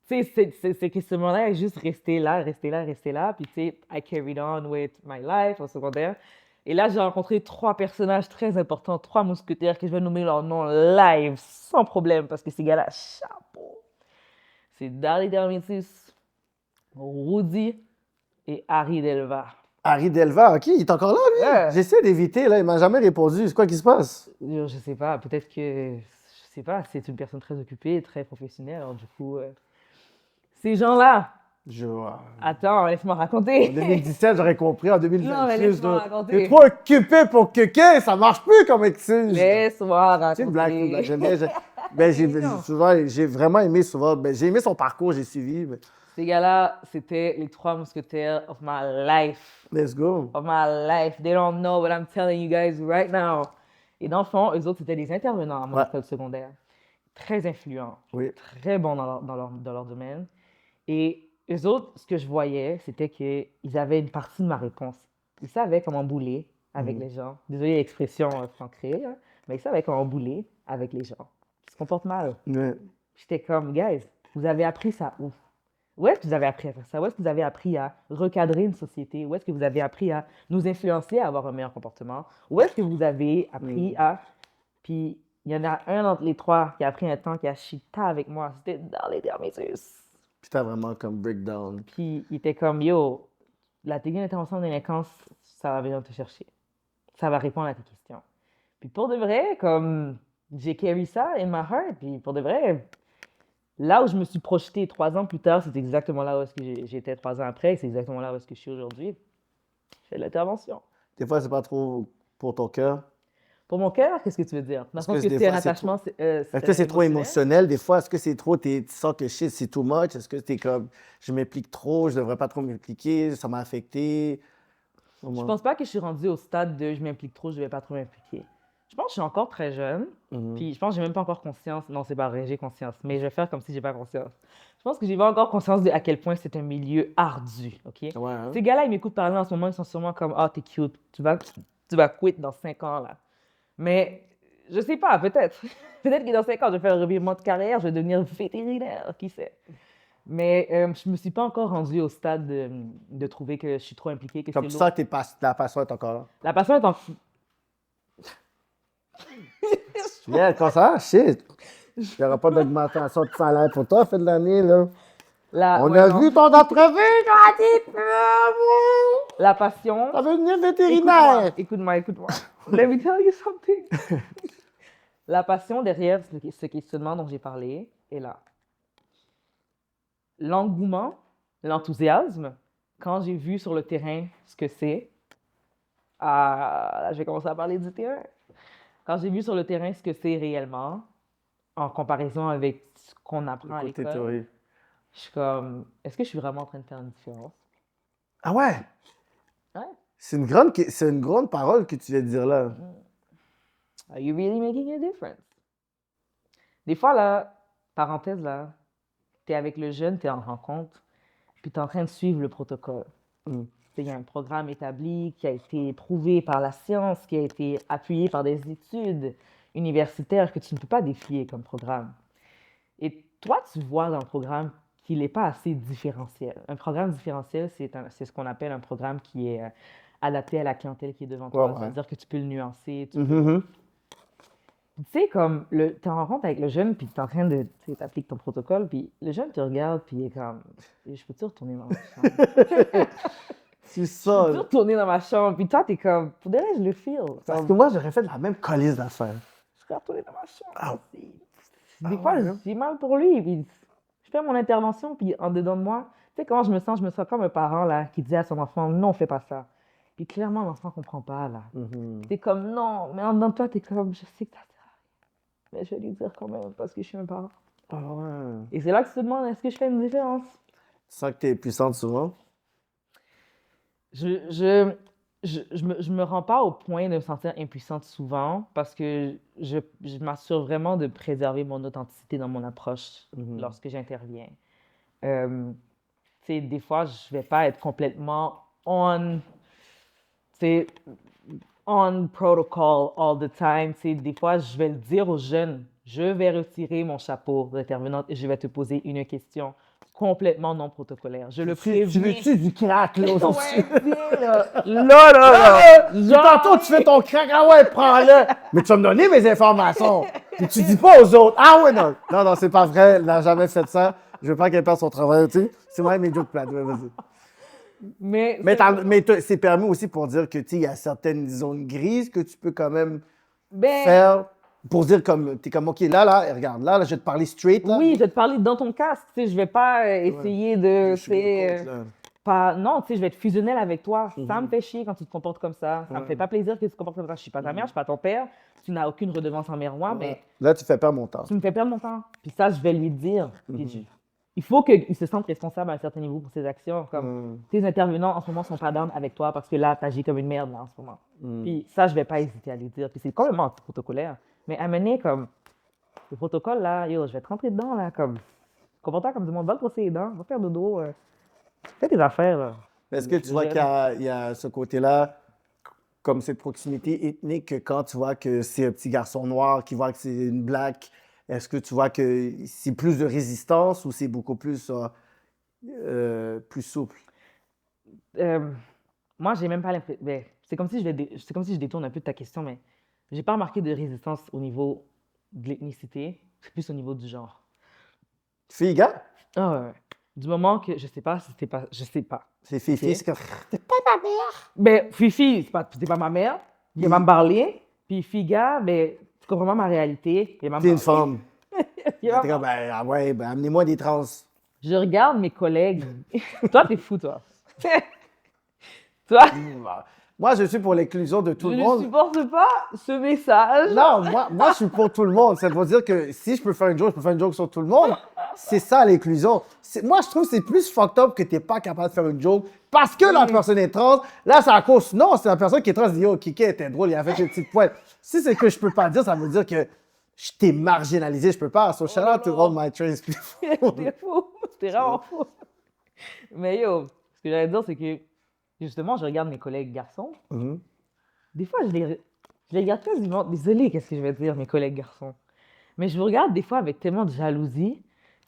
tu sais, ces questionnements-là, juste rester là, rester là, rester là. Puis, tu sais, I carried on with my life au secondaire. Et là, j'ai rencontré 3 personnages très importants, 3 mousquetaires que je vais nommer leur nom live, sans problème, parce que ces gars-là, chapeau. C'est Dali Dermitis, Rudy et Harry Delva. Harry Delva, OK, il est encore là, lui. Ouais. J'essaie d'éviter, là, il m'a jamais répondu. C'est quoi qui se passe? Je sais pas, peut-être que, je sais pas, c'est une personne très occupée, très professionnelle. Alors, du coup, ces gens-là, attends, laisse-moi En raconter. 2017, j'aurais compris. En Non, mais 2026, laisse-moi raconter. t'es trop occupé pour que ça marche plus comme excuse. Laisse-moi C'est une blague, raconter. j'aime bien. Ben, Non. j'ai vraiment aimé souvent. Ben, j'ai aimé son parcours, j'ai suivi. Mais Ces gars-là, c'était les 3 mousquetaires of my life. let's go. Of my life. They don't know what I'm telling you guys right now. Et dans le fond, eux autres, c'était des intervenants à mon Ouais. école secondaire. Très influents. Oui. Très bons dans leur domaine. Et eux autres, ce que je voyais, c'était qu'ils avaient une partie de ma réponse. Ils savaient comment bouler avec les gens. Désolé l'expression ancrée, hein, mais ils savaient comment bouler avec les gens. Ils se comportent mal. Ouais. J'étais comme, guys, vous avez appris ça où? Où est-ce que vous avez appris à faire ça? Où est-ce que vous avez appris à recadrer une société? Où est-ce que vous avez appris à nous influencer à avoir un meilleur comportement? Où est-ce que vous avez appris à... Puis, il y en a un entre les 3 qui a pris un temps, qui a chita avec moi. C'était dans les derniers. Puis t'as vraiment comme breakdown. Puis, il était comme, yo, la technique d'intervention de délinquance, ça va venir te chercher. Ça va répondre à tes questions. Puis, pour de vrai, comme, j'ai carry ça in my heart. Puis, pour de vrai... Là où je me suis projetée 3 ans plus tard, c'est exactement là où est-ce que j'étais 3 ans après, et c'est exactement là où est-ce que je suis aujourd'hui. Je fais de l'intervention. Des fois, c'est pas trop pour ton cœur. Pour mon cœur, qu'est-ce que tu veux dire? Dans le sens que que des c'est un fois, c'est attachement Est-ce que c'est trop émotionnel? Des fois, est-ce que c'est trop, tu sens que shit, c'est too much? Est-ce que t'es comme, je m'implique trop, je devrais pas trop m'impliquer, ça m'a affecté? Je pense pas que je suis rendue au stade de je m'implique trop, je vais pas trop m'impliquer. Je pense que je suis encore très jeune, puis je pense que j'ai même pas encore conscience. Non, c'est pas vrai, j'ai conscience, mais je vais faire comme si j'ai pas conscience. Je pense que j'ai pas encore conscience de à quel point c'est un milieu ardu, OK? Ouais, hein? Ces gars-là, ils m'écoutent parler en ce moment, ils sont sûrement comme « Ah, t'es cute, tu vas quit dans 5 ans, là. » Mais je sais pas, peut-être. Peut-être que dans 5 ans, je vais faire un revirement de carrière, je vais devenir vétérinaire, qui sait. Mais je me suis pas encore rendue au stade de trouver que je suis trop impliquée, que Comme c'est tu lourd. sens que la passion est encore là. La passion est en... Yeah, comme ça, shit. Il n'y aura pas d'augmentation de salaire pour toi, fin de l'année, là. On ouais, a non. vu ton entrevue, La passion... ça veut devenir vétérinaire. Écoute-moi. Let me tell you something. La passion derrière ce questionnement dont j'ai parlé est là. L'engouement, l'enthousiasme, quand j'ai vu sur le terrain ce que c'est, là, je vais commencer à parler du terrain. Quand j'ai vu sur le terrain ce que c'est réellement, en comparaison avec ce qu'on apprend à Côté l'école, théorie. je suis comme, est-ce que je suis vraiment en train de faire une différence? Ah ouais? Ouais. C'est une grande parole que tu viens de dire là. Are you really making a difference? Des fois, là, parenthèse, là, t'es avec le jeune, t'es en rencontre, puis t'es en train de suivre le protocole. Il y a un programme établi qui a été prouvé par la science, qui a été appuyé par des études universitaires que tu ne peux pas défier comme programme. Et toi, tu vois dans le programme qu'il n'est pas assez différentiel. Un programme différentiel, c'est ce qu'on appelle un programme qui est adapté à la clientèle qui est devant toi. Ouais. C'est-à-dire que tu peux le nuancer. Tu sais, comme, tu es en rencontre avec le jeune, puis tu es en train de t'appliquer ton protocole, puis le jeune te regarde, puis il est comme, je peux-tu retourner dans ma chambre? C'est ça. Je peux retourner dans ma chambre, puis toi, t'es comme, pour de vrai, je le feel. Parce que moi, j'aurais fait la même colise d'affaires. Je peux retourner dans ma chambre. Ah. Des fois, j'ai mal pour lui, puis je fais mon intervention, puis en dedans de moi, tu sais comment je me sens comme un parent, là, qui dit à son enfant, non, fais pas ça. Puis clairement, l'enfant comprend pas, là. T'es comme, non, mais en dedans de toi, t'es comme, je sais que ça sert à rien. Mais je vais lui dire quand même, parce que je suis un parent. Ah ouais. Et c'est là que tu te demandes, est-ce que je fais une différence? Tu sens que t'es puissante souvent? Je me rends pas au point de me sentir impuissante souvent parce que je m'assure vraiment de préserver mon authenticité dans mon approche lorsque j'interviens. Tu sais, des fois, je vais pas être complètement tu sais, on protocol all the time. Tu sais, des fois, je vais le dire aux jeunes, je vais retirer mon chapeau d'intervenante et je vais te poser une question complètement non protocolaire. Je le Tu préviens. veux-tu du crack, là, aujourd'hui? Ouais, viens, là. Là. Puis tantôt, tu fais ton crack. Ah ouais, prends-le. Mais tu vas me donner mes informations. Puis tu dis pas aux autres. Ah ouais, non. Non, non, c'est pas vrai. Elle n'a jamais fait ça. Je veux pas qu'elle perde son travail, tu sais. C'est moi mes jokes plates. Ouais, vas-y. Mais Mais c'est permis aussi pour dire que, tu sais, il y a certaines zones grises que tu peux quand même ben, faire pour dire comme, t'es comme, OK, là, regarde, là, je vais te parler straight, là. oui, je vais te parler dans ton casque. Tu sais, je vais pas essayer de, Je tu suis sais, contre, là. pas, non, tu sais, je vais être fusionnel avec toi. Ça Mhm. me fait chier quand tu te comportes comme ça. Ça me fait pas plaisir que tu te comportes comme ça. Je suis pas ta mère, je suis pas ton père. Tu n'as aucune redevance envers moi, mais Là, tu fais perdre mon temps. tu me fais perdre mon temps. Puis ça, je vais lui dire. Puis il faut qu'il se sente responsable à un certain niveau pour ses actions. Comme tes intervenants en ce moment sont pas down avec toi parce que là, tu agis comme une merde là, en ce moment. Puis ça, je vais pas hésiter à lui dire. Puis c'est complètement anti-protocolaire. Mais amener comme le protocole là, yo, je vais te rentrer dedans là, comme comporte-toi comme du monde, va te brosser les dents, va faire dodo, fais tes affaires là. Est-ce que tu vois qu'il y a ce côté-là, comme cette proximité ethnique, que quand tu vois que c'est un petit garçon noir qui voit que c'est une black, est-ce que tu vois que c'est plus de résistance ou c'est beaucoup plus, plus souple? Euh, Moi, j'ai même pas l'impression. Ben, c'est comme si je détourne un peu de ta question, mais j'ai pas remarqué de résistance au niveau de l'ethnicité, c'est plus au niveau du genre. Fille, gars? Ah ouais, ouais. Du moment que je sais pas si c'était pas, je sais pas. C'est Fifi, Ok. c'est comme... Ben, Fifi, c'est pas ma mère, il va me parler. Puis Figa, ben, tu comprends pas ma réalité, il va me T'es une parler. femme. Il va me T'es comme, parler. ben, ah ouais, ben, amenez-moi des trans. Je regarde mes collègues. Toi, t'es fou, toi. Toi, Moi, je suis pour l'inclusion de tout je le ne monde. supporte pas ce message. Non, moi, je suis pour tout le monde. Ça veut dire que si je peux faire une joke, je peux faire une joke sur tout le monde. C'est ça, l'inclusion. Moi, je trouve que c'est plus fucked up que t'es pas capable de faire une joke parce que la personne est trans. Là, c'est à cause. Non, c'est la personne qui est trans qui dit, oh, Kiki était drôle, il a fait une petite pointe. Si c'est que je peux pas dire, ça veut dire que je t'ai marginalisé, je peux pas. So, shout out to all my trans people. T'es fou. T'es vraiment fou. Mais yo, ce que j'allais dire, c'est que justement, je regarde mes collègues garçons. Mhm. Des fois, je les regarde quasiment. Désolée, qu'est-ce que je vais dire, mes collègues garçons. Mais je vous regarde des fois avec tellement de jalousie.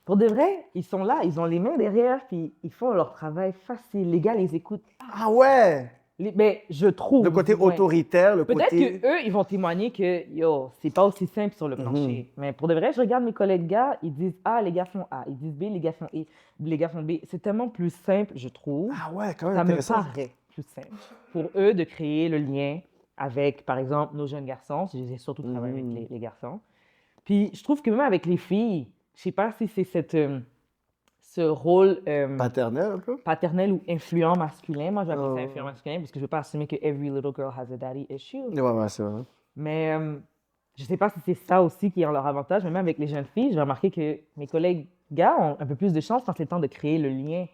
Pour de vrai, ils sont là, ils ont les mains derrière, puis ils font leur travail facile. Les gars les écoutent. Ah ouais! Mais je trouve. Le côté du moins. autoritaire, le Peut-être côté... que eux, ils vont témoigner que, yo, c'est pas aussi simple sur le plancher. Mais pour de vrai, je regarde mes collègues gars, ils disent A, les gars font A. Ils disent B, les gars font E, les gars font B. C'est tellement plus simple, je trouve. Ah ouais, quand même Ça me intéressant. paraît plus simple pour eux de créer le lien avec, par exemple, nos jeunes garçons. J'ai surtout travaillé avec les garçons. Puis je trouve que même avec les filles, je sais pas si c'est ce rôle Paternel, un peu? paternel ou influent masculin. Moi, je vais appeler ça influent masculin parce que je veux pas assumer que every little girl has a daddy issue. Ouais, c'est vrai. Mais je sais pas si c'est ça aussi qui est en leur avantage. Mais même avec les jeunes filles, j'ai remarqué que mes collègues gars ont un peu plus de chance quand c'est le temps de créer le lien.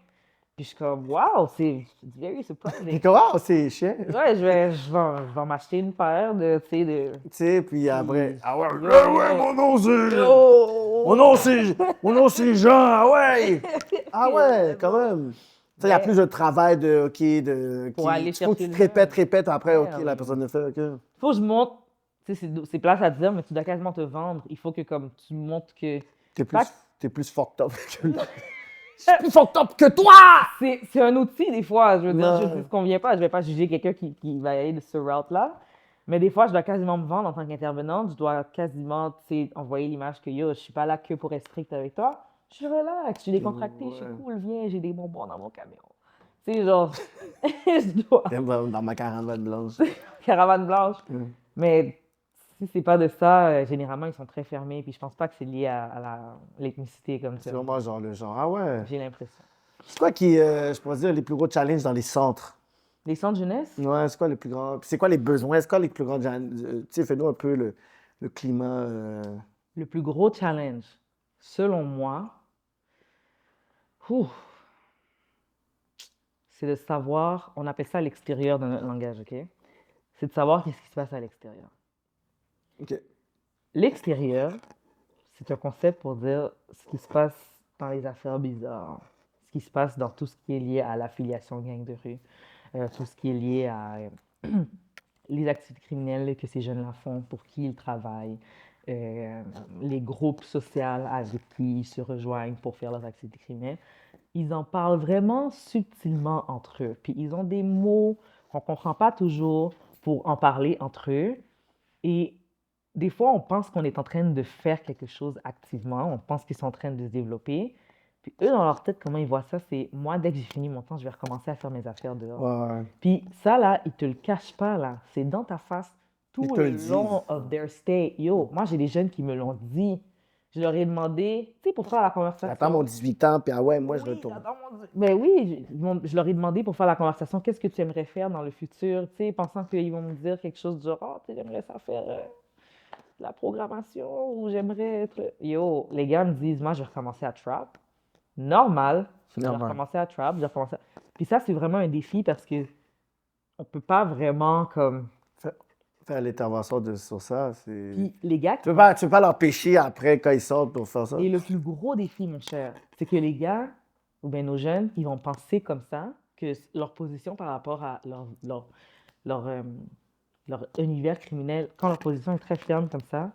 Puis je suis comme, wow, c'est very Et surprising. comment? C'est chiant. Ouais, je vais m'acheter une paire de, tu sais, de... Tu sais, puis après, ah ouais, Ouais. Oh! mon nom c'est Jean, ah ouais! Ah ouais, quand même. Tu sais, il y a plus de travail de, OK, de... Pour aller faut que chercher tu te le répètes, après, OK, Ouais, la oui. personne le fait, OK. Faut que je montre, tu sais, c'est place à dire, mais tu dois quasiment te vendre. Il faut que comme tu montres que T'es Pas- plus fucked up que lui. Je suis plus fucked up que toi! c'est un outil des fois. Je veux dire, Non. je ne conviens pas. Je vais pas juger quelqu'un qui va aller de ce route-là. Mais des fois, je dois quasiment me vendre en tant qu'intervenante. Je dois quasiment, tu sais, envoyer l'image que yo, je suis pas là que pour être strict avec toi. Je suis relax, je suis décontracté, je suis cool, viens, j'ai des bonbons dans mon camion. Tu sais, genre, je dois. Dans ma caravane blanche. Caravane blanche. Mais si c'est pas de ça, généralement, ils sont très fermés. Puis je pense pas que c'est lié à l'ethnicité comme C'est ça. vraiment genre le genre, ah ouais. J'ai l'impression. C'est quoi qui, je pourrais dire, les plus gros challenges dans les centres? Les centres jeunesse, Ouais, c'est quoi les plus grands... C'est quoi les besoins? C'est quoi les plus grands... Tu sais, fais-nous un peu le climat... le plus gros challenge, selon moi, ouf, c'est de savoir, on appelle ça l'extérieur dans notre langage, OK? C'est de savoir qu'est-ce qui se passe à l'extérieur. OK. L'extérieur, c'est un concept pour dire ce qui se passe dans les affaires bizarres, ce qui se passe dans tout ce qui est lié à l'affiliation gang de rue, tout ce qui est lié à les activités criminelles que ces jeunes-là font, pour qui ils travaillent, les groupes sociaux avec qui ils se rejoignent pour faire leurs activités criminelles. Ils en parlent vraiment subtilement entre eux. Puis ils ont des mots qu'on ne comprend pas toujours pour en parler entre eux. Et des fois, on pense qu'on est en train de faire quelque chose activement. On pense qu'ils sont en train de se développer. Puis eux, dans leur tête, comment ils voient ça, c'est moi, dès que j'ai fini mon temps, je vais recommencer à faire mes affaires dehors. Ouais. Puis ça, là, ils te le cachent pas, là. C'est dans ta face Ils tout te le le disent. long of their stay. Yo, moi, j'ai des jeunes qui me l'ont dit. Je leur ai demandé, tu sais, pour faire la conversation. J'attends mon 18 ans, puis ah ouais, moi, je Oui, retourne. j'adore ben oui, je leur ai demandé pour faire la conversation, qu'est-ce que tu aimerais faire dans le futur, tu sais, pensant qu'ils vont me dire quelque chose du genre, oh, tu sais, j'aimerais ça faire de la programmation ou j'aimerais être. Yo, les gars me disent, moi, je vais recommencer à trap. Normal, je vais Normal. recommencer à trap, je vais recommencer. Puis ça, c'est vraiment un défi parce que on peut pas vraiment comme. Faire l'intervention sur ça, c'est... Puis les gars, Tu peux pas l'empêcher après, quand ils sortent, pour faire ça? et le plus gros défi, mon cher, c'est que les gars, ou bien nos jeunes, ils vont penser comme ça, que leur position par rapport à leur, euh, leur univers criminel, quand leur position est très ferme comme ça,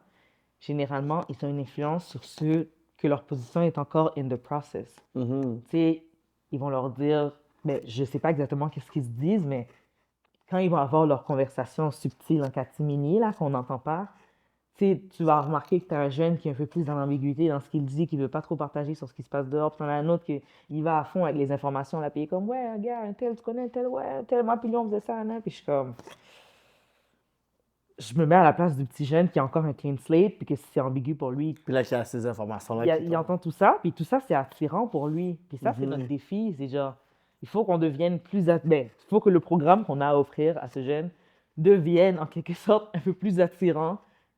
généralement, ils ont une influence sur ceux que leur position est encore in the process. Mhm. Tu sais, ils vont leur dire, mais je sais pas exactement qu'est-ce qu'ils se disent, mais quand ils vont avoir leur conversation subtile en catimini, là, qu'on n'entend pas, tu sais, tu vas remarquer que tu as un jeune qui est un peu plus dans l'ambiguïté dans ce qu'il dit, qui veut pas trop partager sur ce qui se passe dehors, puis t'en as un autre qui il va à fond avec les informations, là, puis il est comme, ouais, gars, un tel, tu connais un tel, ouais, un tel, moi, puis lui, on faisait ça, hein, puis je suis comme, je me mets à la place du petit jeune qui a encore un clean slate, puis que c'est ambigu pour lui. Puis là, il y a ces informations-là qui Il tombent. entend tout ça, puis tout ça, c'est attirant pour lui. Puis ça, c'est Mhm. notre défi. C'est genre, il faut qu'on devienne plus. Ben, il faut que le programme qu'on a à offrir à ce jeune devienne, en quelque sorte, un peu plus attirant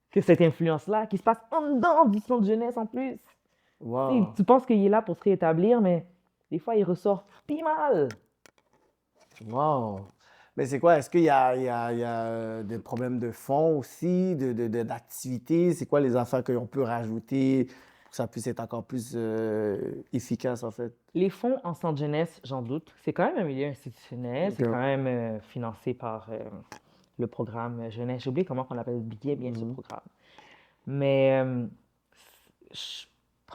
que cette influence-là, qui se passe en dedans du centre de jeunesse en plus. Tu sais, Wow. tu penses qu'il est là pour se rétablir, mais des fois, il ressort pis mal. Wow. Mais c'est quoi? Est-ce qu'il y a, des problèmes de fond aussi, d'activité? C'est quoi les affaires qu'on peut rajouter pour que ça puisse être encore plus efficace, en fait? Les fonds en centre jeunesse, j'en doute. C'est quand même un milieu institutionnel, c'est Ok. quand même financé par le programme jeunesse. J'ai oublié comment on appelle bien ce programme. Mais je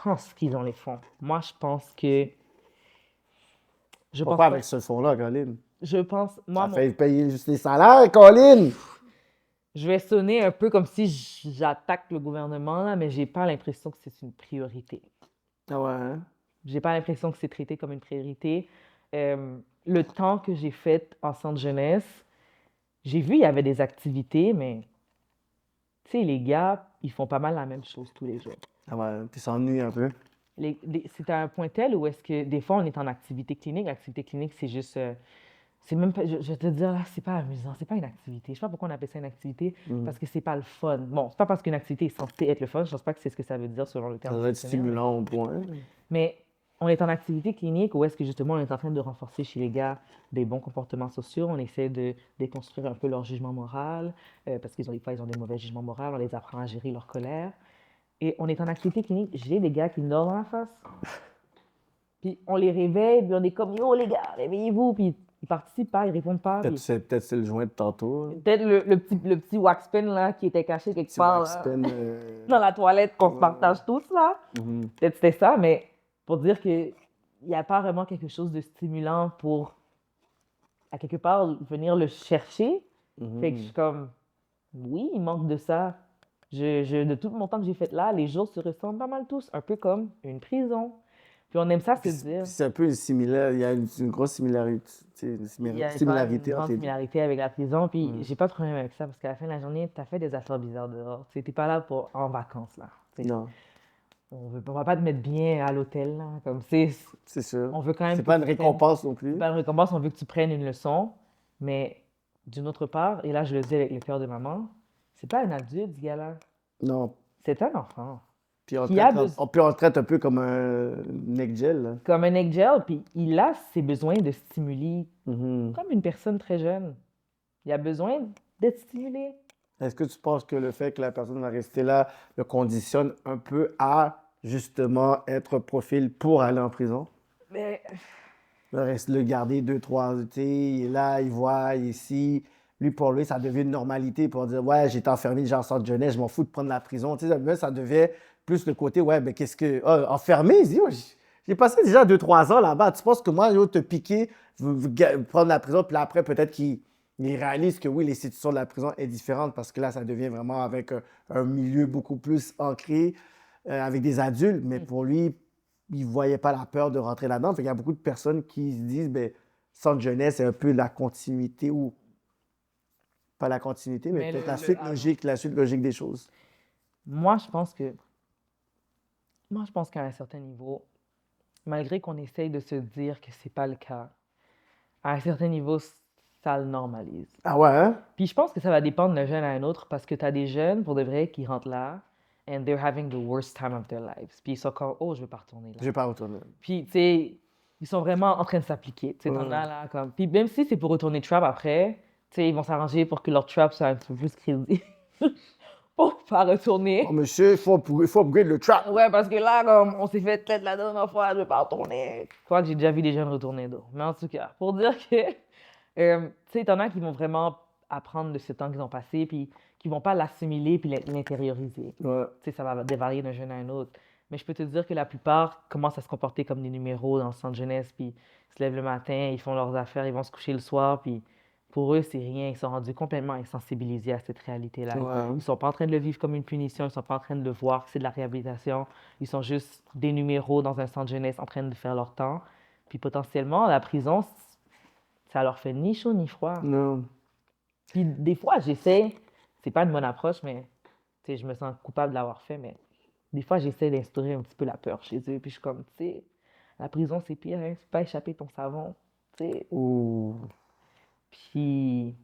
pense qu'ils ont les fonds. Moi, je pense que. Je pense Pourquoi pas. avec ce fonds-là, Colin? Je pense. Moi, Ça fait payer juste les salaires, Colin! je vais sonner un peu comme si j'attaque le gouvernement, là, mais j'ai pas l'impression que c'est une priorité. Ah ouais, hein? J'ai pas l'impression que c'est traité comme une priorité. Le temps que j'ai fait en centre jeunesse, j'ai vu il y avait des activités, mais tu sais, les gars, ils font pas mal la même chose tous les jours. Ah ouais, puis s'ennuie un peu. C'est à un point tel où est-ce que des fois on est en activité clinique. L'activité clinique, c'est juste. C'est même pas, je vais te dire, là, c'est pas amusant, c'est pas une activité. Je sais pas pourquoi on appelle ça une activité, parce que c'est pas le fun. Bon, c'est pas parce qu'une activité est censée être le fun, je pense pas que c'est ce que ça veut dire selon le Ça terme doit être dictionnaire. stimulant au point. Mais on est en activité clinique où est-ce que justement on est en train de renforcer chez les gars des bons comportements sociaux, on essaie de déconstruire un peu leur jugement moral, parce qu'ils ont des fois ils ont des mauvais jugements moraux, on les apprend à gérer leur colère. Et on est en activité clinique, j'ai des gars qui me dorment dans la face. Puis on les réveille, puis on est comme yo les gars, réveillez-vous, puis ils participent pas, ils répondent pas. Peut-être Puis c'est le joint de tantôt. peut-être le petit wax pen là qui était caché quelque Petit part wax là, pen. dans la toilette qu'on se Ouais. partage tous là. Mhm. Peut-être c'était ça, mais pour dire que il n'y a pas vraiment quelque chose de stimulant pour, à quelque part, venir le chercher. Fait que je suis comme, oui, il manque de ça. De tout mon temps que j'ai fait là, les jours se ressemblent pas mal tous, un peu comme une prison. Puis on aime ça se Puis dire. c'est un peu similaire, il y a une grosse similarité, tu sais, Il y a quand même similarité une entre grande les deux. similarité avec la prison, puis j'ai pas de problème avec ça parce qu'à la fin de la journée, t'as fait des affaires bizarres dehors. Tu t'es pas là pour en vacances là. Tu sais, Non, on va pas te mettre bien à l'hôtel là, comme c'est sûr. on veut quand même C'est que pas une tu prennes. récompense non plus. C'est pas une récompense, on veut que tu prennes une leçon, mais d'une autre part, et là je le dis avec le cœur de maman, c'est pas un adulte ce gars-là, Non, c'est un enfant. Puis on le qui a traite, puis on le traite un peu comme un neck gel, là. comme un egg gel, puis il a ses besoins de stimuli Mhm. comme une personne très jeune. Il a besoin d'être stimulé. Est-ce que tu penses que le fait que la personne va rester là le conditionne un peu à justement être profil pour aller en prison? Mais Le garder 2, 3, tu sais, il est là, il voit, il est ici. Lui, pour lui, ça devient une normalité pour dire, ouais, j'ai été enfermé déjà en centre de jeunesse, je m'en fous de prendre la prison. Tu sais, mais ça devient plus le côté, ouais, mais qu'est-ce que. Ah, enfermé, il dit, ouais, j'ai passé déjà 2, 3 ans là-bas. Tu penses que moi, yo, te piquer, prendre la prison, puis là, après, peut-être qu'il réalise que oui, les situations de la prison est différente parce que là, ça devient vraiment avec un milieu beaucoup plus ancré, avec des adultes. Mais pour lui, il ne voyait pas la peur de rentrer là-dedans. Fait qu'il y a beaucoup de personnes qui se disent, ben, centre jeunesse, c'est un peu la continuité ou pas la continuité, mais Mais peut-être la suite logique des choses. moi, je pense que moi, je pense qu'à un certain niveau, malgré qu'on essaye de se dire que c'est pas le cas, à un certain niveau, ça le normalise. Ah ouais, hein? Puis je pense que ça va dépendre d'un jeune à un autre parce que tu as des jeunes, pour de vrai, qui rentrent là and they're having the worst time of their lives. Puis ils sont comme, oh, je veux pas retourner là. Je vais pas retourner. Puis, tu sais, ils sont vraiment en train de s'appliquer. Tu sais, t'en as là, comme... Puis même si c'est pour retourner trap après, tu sais, ils vont s'arranger pour que leur trap soit un peu plus crédible. Pour pas retourner. Oh, monsieur, il faut upgrade le trap. Ouais, parce que là, comme on s'est fait tête la dernière fois, je vais pas retourner. Je crois que j'ai déjà vu des jeunes retourner d'eau. Mais en tout cas, pour dire que, tu sais, t'en as qui vont vraiment apprendre de ce temps qu'ils ont passé, puis qui vont pas l'assimiler puis l'intérioriser. Ouais. Tu sais, ça va dévarier d'un jeune à un autre. Mais je peux te dire que la plupart commencent à se comporter comme des numéros dans le centre jeunesse, puis ils se lèvent le matin, ils font leurs affaires, ils vont se coucher le soir, puis pour eux, c'est rien. Ils sont rendus complètement insensibilisés à cette réalité-là. Ouais. Ils sont pas en train de le vivre comme une punition, ils sont pas en train de le voir que c'est de la réhabilitation. Ils sont juste des numéros dans un centre jeunesse en train de faire leur temps. Puis potentiellement, la prison, ça leur fait ni chaud ni froid. Non. Puis des fois, j'essaie, c'est pas une bonne approche, mais tu sais, je me sens coupable de l'avoir fait, mais des fois, j'essaie d'instaurer un petit peu la peur chez eux. Puis je suis comme, tu sais, la prison, c'est pire, hein, c'est pas échapper ton savon, tu sais. Ouh. Puis, ils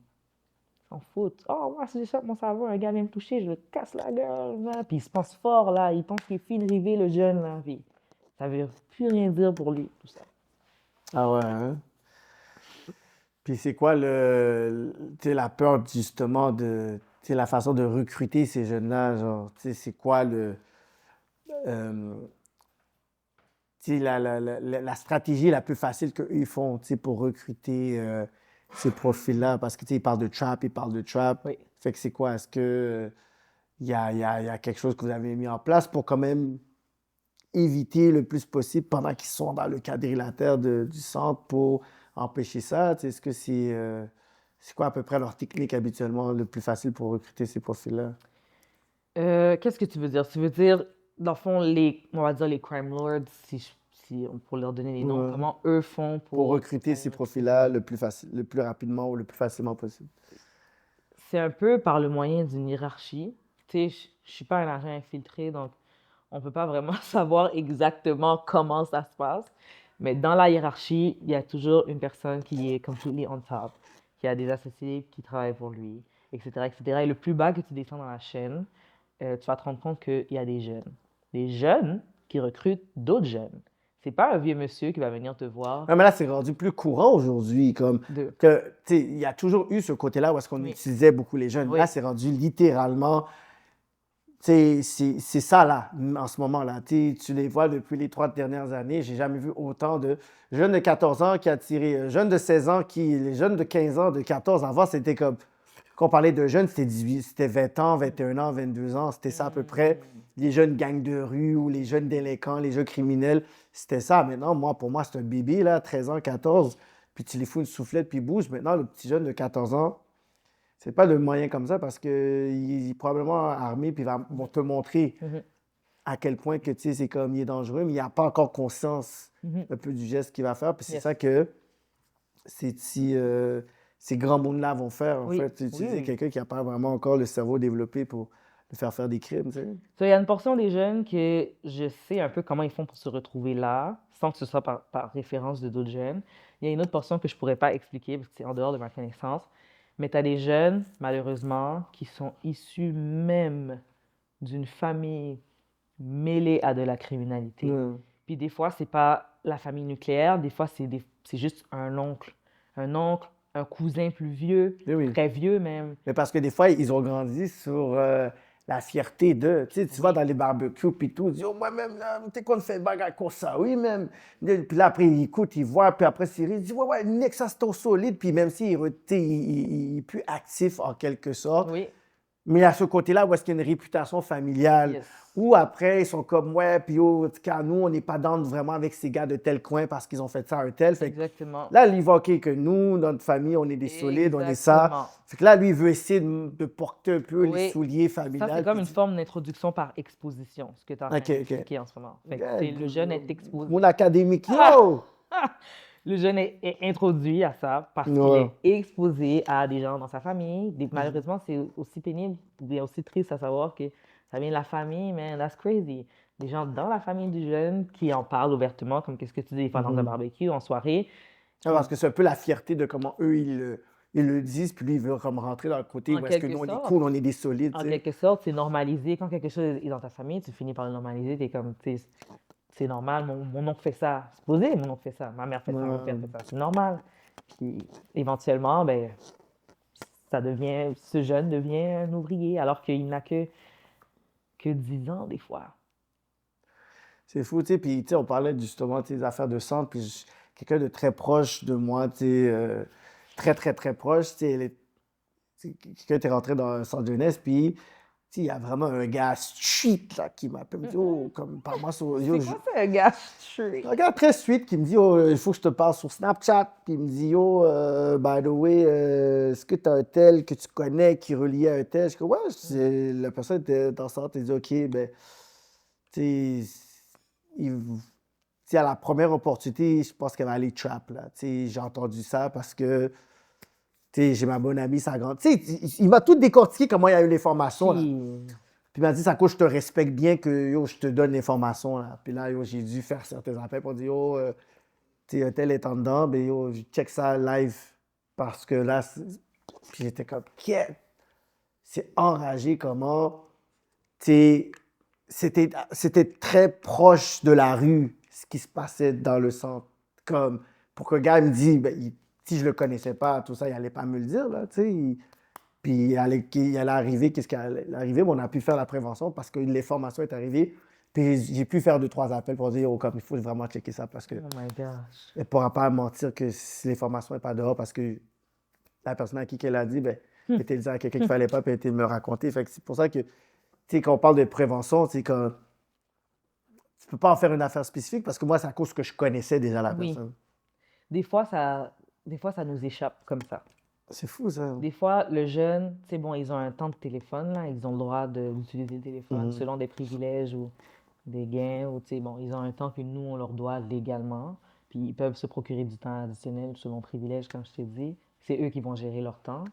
s'en foutent. Oh, moi, si j'échappe mon savon, un gars vient me toucher, je le casse la gueule, là. Puis il se pense fort, là. Il pense qu'il est fine rivé, le jeune, là. Puis ça veut plus rien dire pour lui, tout ça. Ah ouais, hein? Puis c'est quoi tu sais, la peur justement tu sais, la façon de recruter ces jeunes-là, genre, tu sais, c'est quoi euh, tu sais, la stratégie la plus facile qu'eux font, tu sais, pour recruter ces profils-là? Parce que, tu sais, ils parlent de trap, ils parlent de trap. Oui. Fait que c'est quoi? Est-ce que il y a quelque chose que vous avez mis en place pour quand même éviter le plus possible pendant qu'ils sont dans le quadrilatère du centre pour empêcher ça? Tu sais, est-ce que c'est quoi à peu près leur technique habituellement le plus facile pour recruter ces profils-là? Qu'est-ce que tu veux dire? Tu veux dire, dans le fond, on va dire les crime lords, pour leur donner des noms, Ouais. comment eux font Pour recruter ces profils-là le plus rapidement ou le plus facilement possible. C'est un peu par le moyen d'une hiérarchie. Tu sais, je suis pas un agent infiltré, donc on peut pas vraiment savoir exactement comment ça se passe. Mais dans la hiérarchie, il y a toujours une personne qui est completely on top, qui a des associés qui travaillent pour lui, etc., etc. Et le plus bas que tu descends dans la chaîne, tu vas te rendre compte qu'il y a des jeunes. Des jeunes qui recrutent d'autres jeunes. C'est pas un vieux monsieur qui va venir te voir. Ouais, mais là, c'est rendu plus courant aujourd'hui. Comme De... que, tu sais, il y a toujours eu ce côté-là où est-ce qu'on Oui. utilisait beaucoup les jeunes. Oui. Là, c'est rendu littéralement. C'est ça, là, en ce moment-là. Tu les vois depuis les 3 dernières années. J'ai jamais vu autant de jeunes de 14 ans qui attirent, jeunes de 16 ans les jeunes de 15 ans, de 14. Avant, c'était comme, quand on parlait de jeunes, c'était 18, c'était 20 ans, 21 ans, 22 ans. C'était ça à peu près. Les jeunes gangs de rue ou les jeunes délinquants, les jeunes criminels, c'était ça. Maintenant, pour moi, c'est un bébé, là, 13 ans, 14. Puis tu les fous une soufflette, puis ils bougent. Maintenant, le petit jeune de 14 ans, c'est pas le moyen comme ça parce qu'il est probablement armé puis vont te montrer à quel point que, tu sais, c'est comme il est dangereux, mais il n'a pas encore conscience un peu du geste qu'il va faire. Puis c'est ça que ces grands mondes-là vont faire, en fait. Utiliser quelqu'un qui n'a pas vraiment encore le cerveau développé pour le faire des crimes, tu sais. Il y a une portion des jeunes que je sais un peu comment ils font pour se retrouver là, sans que ce soit par référence de d'autres jeunes. Il y a une autre portion que je pourrais pas expliquer parce que c'est en dehors de ma connaissance. Mais tu as des jeunes, malheureusement, qui sont issus même d'une famille mêlés à de la criminalité. Ouais. Puis des fois, c'est pas la famille nucléaire, des fois, c'est juste un oncle, un cousin plus vieux, Eh oui. très vieux même. Mais parce que des fois, ils ont grandi sur la fierté de. Tu sais, tu vas Oui. dans les barbecues puis tout, tu dis, oh, moi-même, là, tu sais qu'on fait bagarre comme ça, oui, même. Puis là, après, il écoute, il voit, puis après, il dit, ouais, Nick, ça, c'est trop solide. Puis même s'il tu sais, il est plus actif en quelque sorte, Oui, mais à ce côté-là, où est-ce qu'il y a une réputation familiale, yes. ou après, ils sont comme, ouais, puis oh, en tout cas, nous, on n'est pas dans vraiment avec ces gars de tel coin parce qu'ils ont fait ça à un tel. Fait que Exactement. là, il va, OK, que nous, notre famille, on est des solides, on est ça. Exactement. Fait que là, lui, il veut essayer de porter un peu les Oui. souliers Ça, familiales. c'est comme puis une forme d'introduction par exposition, ce que tu es en train OK, OK. d'expliquer en ce moment. Fait que c'est le jeune est exposé. Mon académique, Ah! yo! Le jeune est introduit à ça parce qu'il Ouais. est exposé à des gens dans sa famille. Malheureusement, c'est aussi pénible, c'est aussi triste à savoir que ça vient de la famille, man, that's crazy. Des gens dans la famille du jeune qui en parlent ouvertement, comme qu'est-ce que tu dis des fois dans un barbecue, en soirée. Ah, parce que c'est un peu la fierté de comment eux, ils le disent, puis lui, il veut comme rentrer dans le côté En où est-ce que quelque nous, on est sorte. cool, on est des solides, En tu sais. quelque sorte, c'est normalisé. Quand quelque chose est dans ta famille, tu finis par le normaliser. Tu es comme, tu sais, c'est normal, mon oncle fait ça. Supposé, mon oncle fait ça. Ma mère fait ça, mon père fait ça. C'est normal. Puis éventuellement, ben, ce jeune devient un ouvrier alors qu'il n'a que 10 ans des fois. C'est fou, tu sais. Puis, tu sais, on parlait justement, tu sais, des affaires de sang, puis quelqu'un de très proche de moi, tu sais, très, très, très proche, tu sais, quelqu'un était rentré dans un centre de jeunesse, puis, tu sais, il y a vraiment un gars street, là, qui m'appelle, me dit, oh, comme, parle-moi sur, yo, C'est quoi ça, un gars street? un gars très street qui me dit, oh, il faut que je te parle sur Snapchat, puis il me dit, yo, by the way, est-ce que tu as un tel que tu connais qui est relié à un tel? Je dis, ouais, la personne était dans le centre, il dit, ok, ben, tu sais, tu sais, à la première opportunité, je pense qu'elle va aller trap, là. Tu sais, j'ai entendu ça parce que, tu sais, j'ai ma bonne amie, sa grande. Tu sais, il m'a tout décortiqué comment il y a eu l'information, là. Puis il m'a dit, ça cause, je te respecte bien que, yo, je te donne l'information, là. Puis là, yo, j'ai dû faire certains appels pour dire, yo, tu sais, un tel est en dedans, ben, yo, je check ça live parce que là, puis j'étais comme, qu'est-ce? C'est enragé comment, tu sais, c'était très proche de la rue, ce qui se passait dans le centre. Comme, pour que le gars me dise, ben, si je le connaissais pas, tout ça, il allait pas me le dire, là, tu sais. Puis il allait arriver, qu'est-ce qui allait arriver? Bon, on a pu faire la prévention parce que l'information est arrivée. Puis j'ai pu faire 2, 3 appels pour dire, oh, comme, il faut vraiment checker ça parce que Oh my gosh. elle ne pourra pas mentir que si l'information n'est pas dehors parce que la personne à qui qu'elle a dit, ben, elle était dit à quelqu'un qu'il ne fallait pas, puis elle était me raconter. Fait que c'est pour ça que, tu sais, quand on parle de prévention, tu sais, quand tu peux pas en faire une affaire spécifique parce que moi, c'est à cause que je connaissais déjà la Oui. personne. Des fois, ça nous échappe comme ça. C'est fou, ça. Des fois, le jeune, c'est bon, ils ont un temps de téléphone, là, ils ont le droit d'utiliser le téléphone Mhm. selon des privilèges ou des gains, ou tu sais, bon, ils ont un temps que nous, on leur doit légalement, puis ils peuvent se procurer du temps additionnel selon privilège, comme je t'ai dit. C'est eux qui vont gérer leur temps.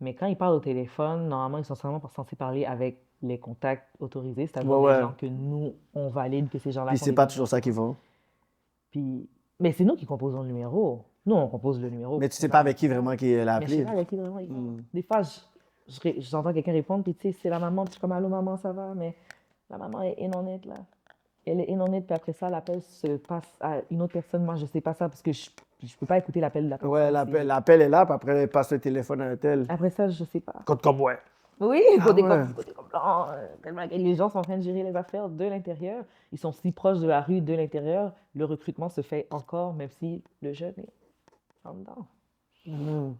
Mais quand ils parlent au téléphone, normalement, ils sont seulement censés parler avec les contacts autorisés, Ouais, c'est-à-dire des ouais. gens que nous, on valide que ces gens-là Puis sont c'est les pas bons toujours ça qu'ils personnes. font. Puis, mais c'est nous qui composons le numéro. Nous, on compose le numéro. Mais pour tu ces sais pas gens-là. avec qui vraiment qu'il a Mais je sais appelé. pas avec qui vraiment ils parlent. Mhm. Des fois, j'entends quelqu'un répondre, puis tu sais, c'est la maman, puis je suis comme, allô maman, ça va? Mais la maman est inhonnête, là. Elle est inhonnête, puis après ça, l'appel se passe à une autre personne. Moi, je sais pas ça, parce que je peux pas écouter l'appel de la personne. Ouais, l'appel est là, puis après, elle passe le téléphone à un tel. Après ça, je sais pas. Compte comme ouais. Oui, Ah côté ouais. comme blanc, tellement que les gens sont en train de gérer les affaires de l'intérieur. Ils sont si proches de la rue de l'intérieur. Le recrutement se fait encore, même si le jeune est en dedans. Mhm.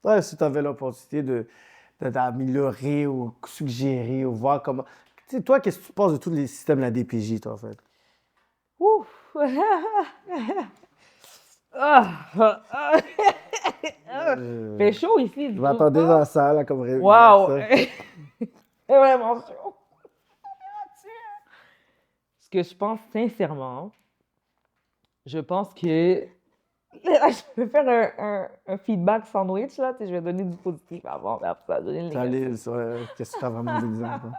Ouais, si tu avais l'opportunité d'améliorer ou suggérer ou voir comment. Tu sais, toi, qu'est-ce que tu penses de tous les systèmes de la DPJ, toi, en fait? Ouf! Ah! Fait chaud ici, Je tu trouves m'attendais pas? à ça, là, comme Wow! réaction. C'est vraiment chaud. Ce que je pense sincèrement, je pense que je vais faire un feedback sandwich, là. Tu sais, je vais donner du positif avant, mais après ça, donner le négatif. Allez, qu'est-ce que tu as vraiment envie de dire, toi?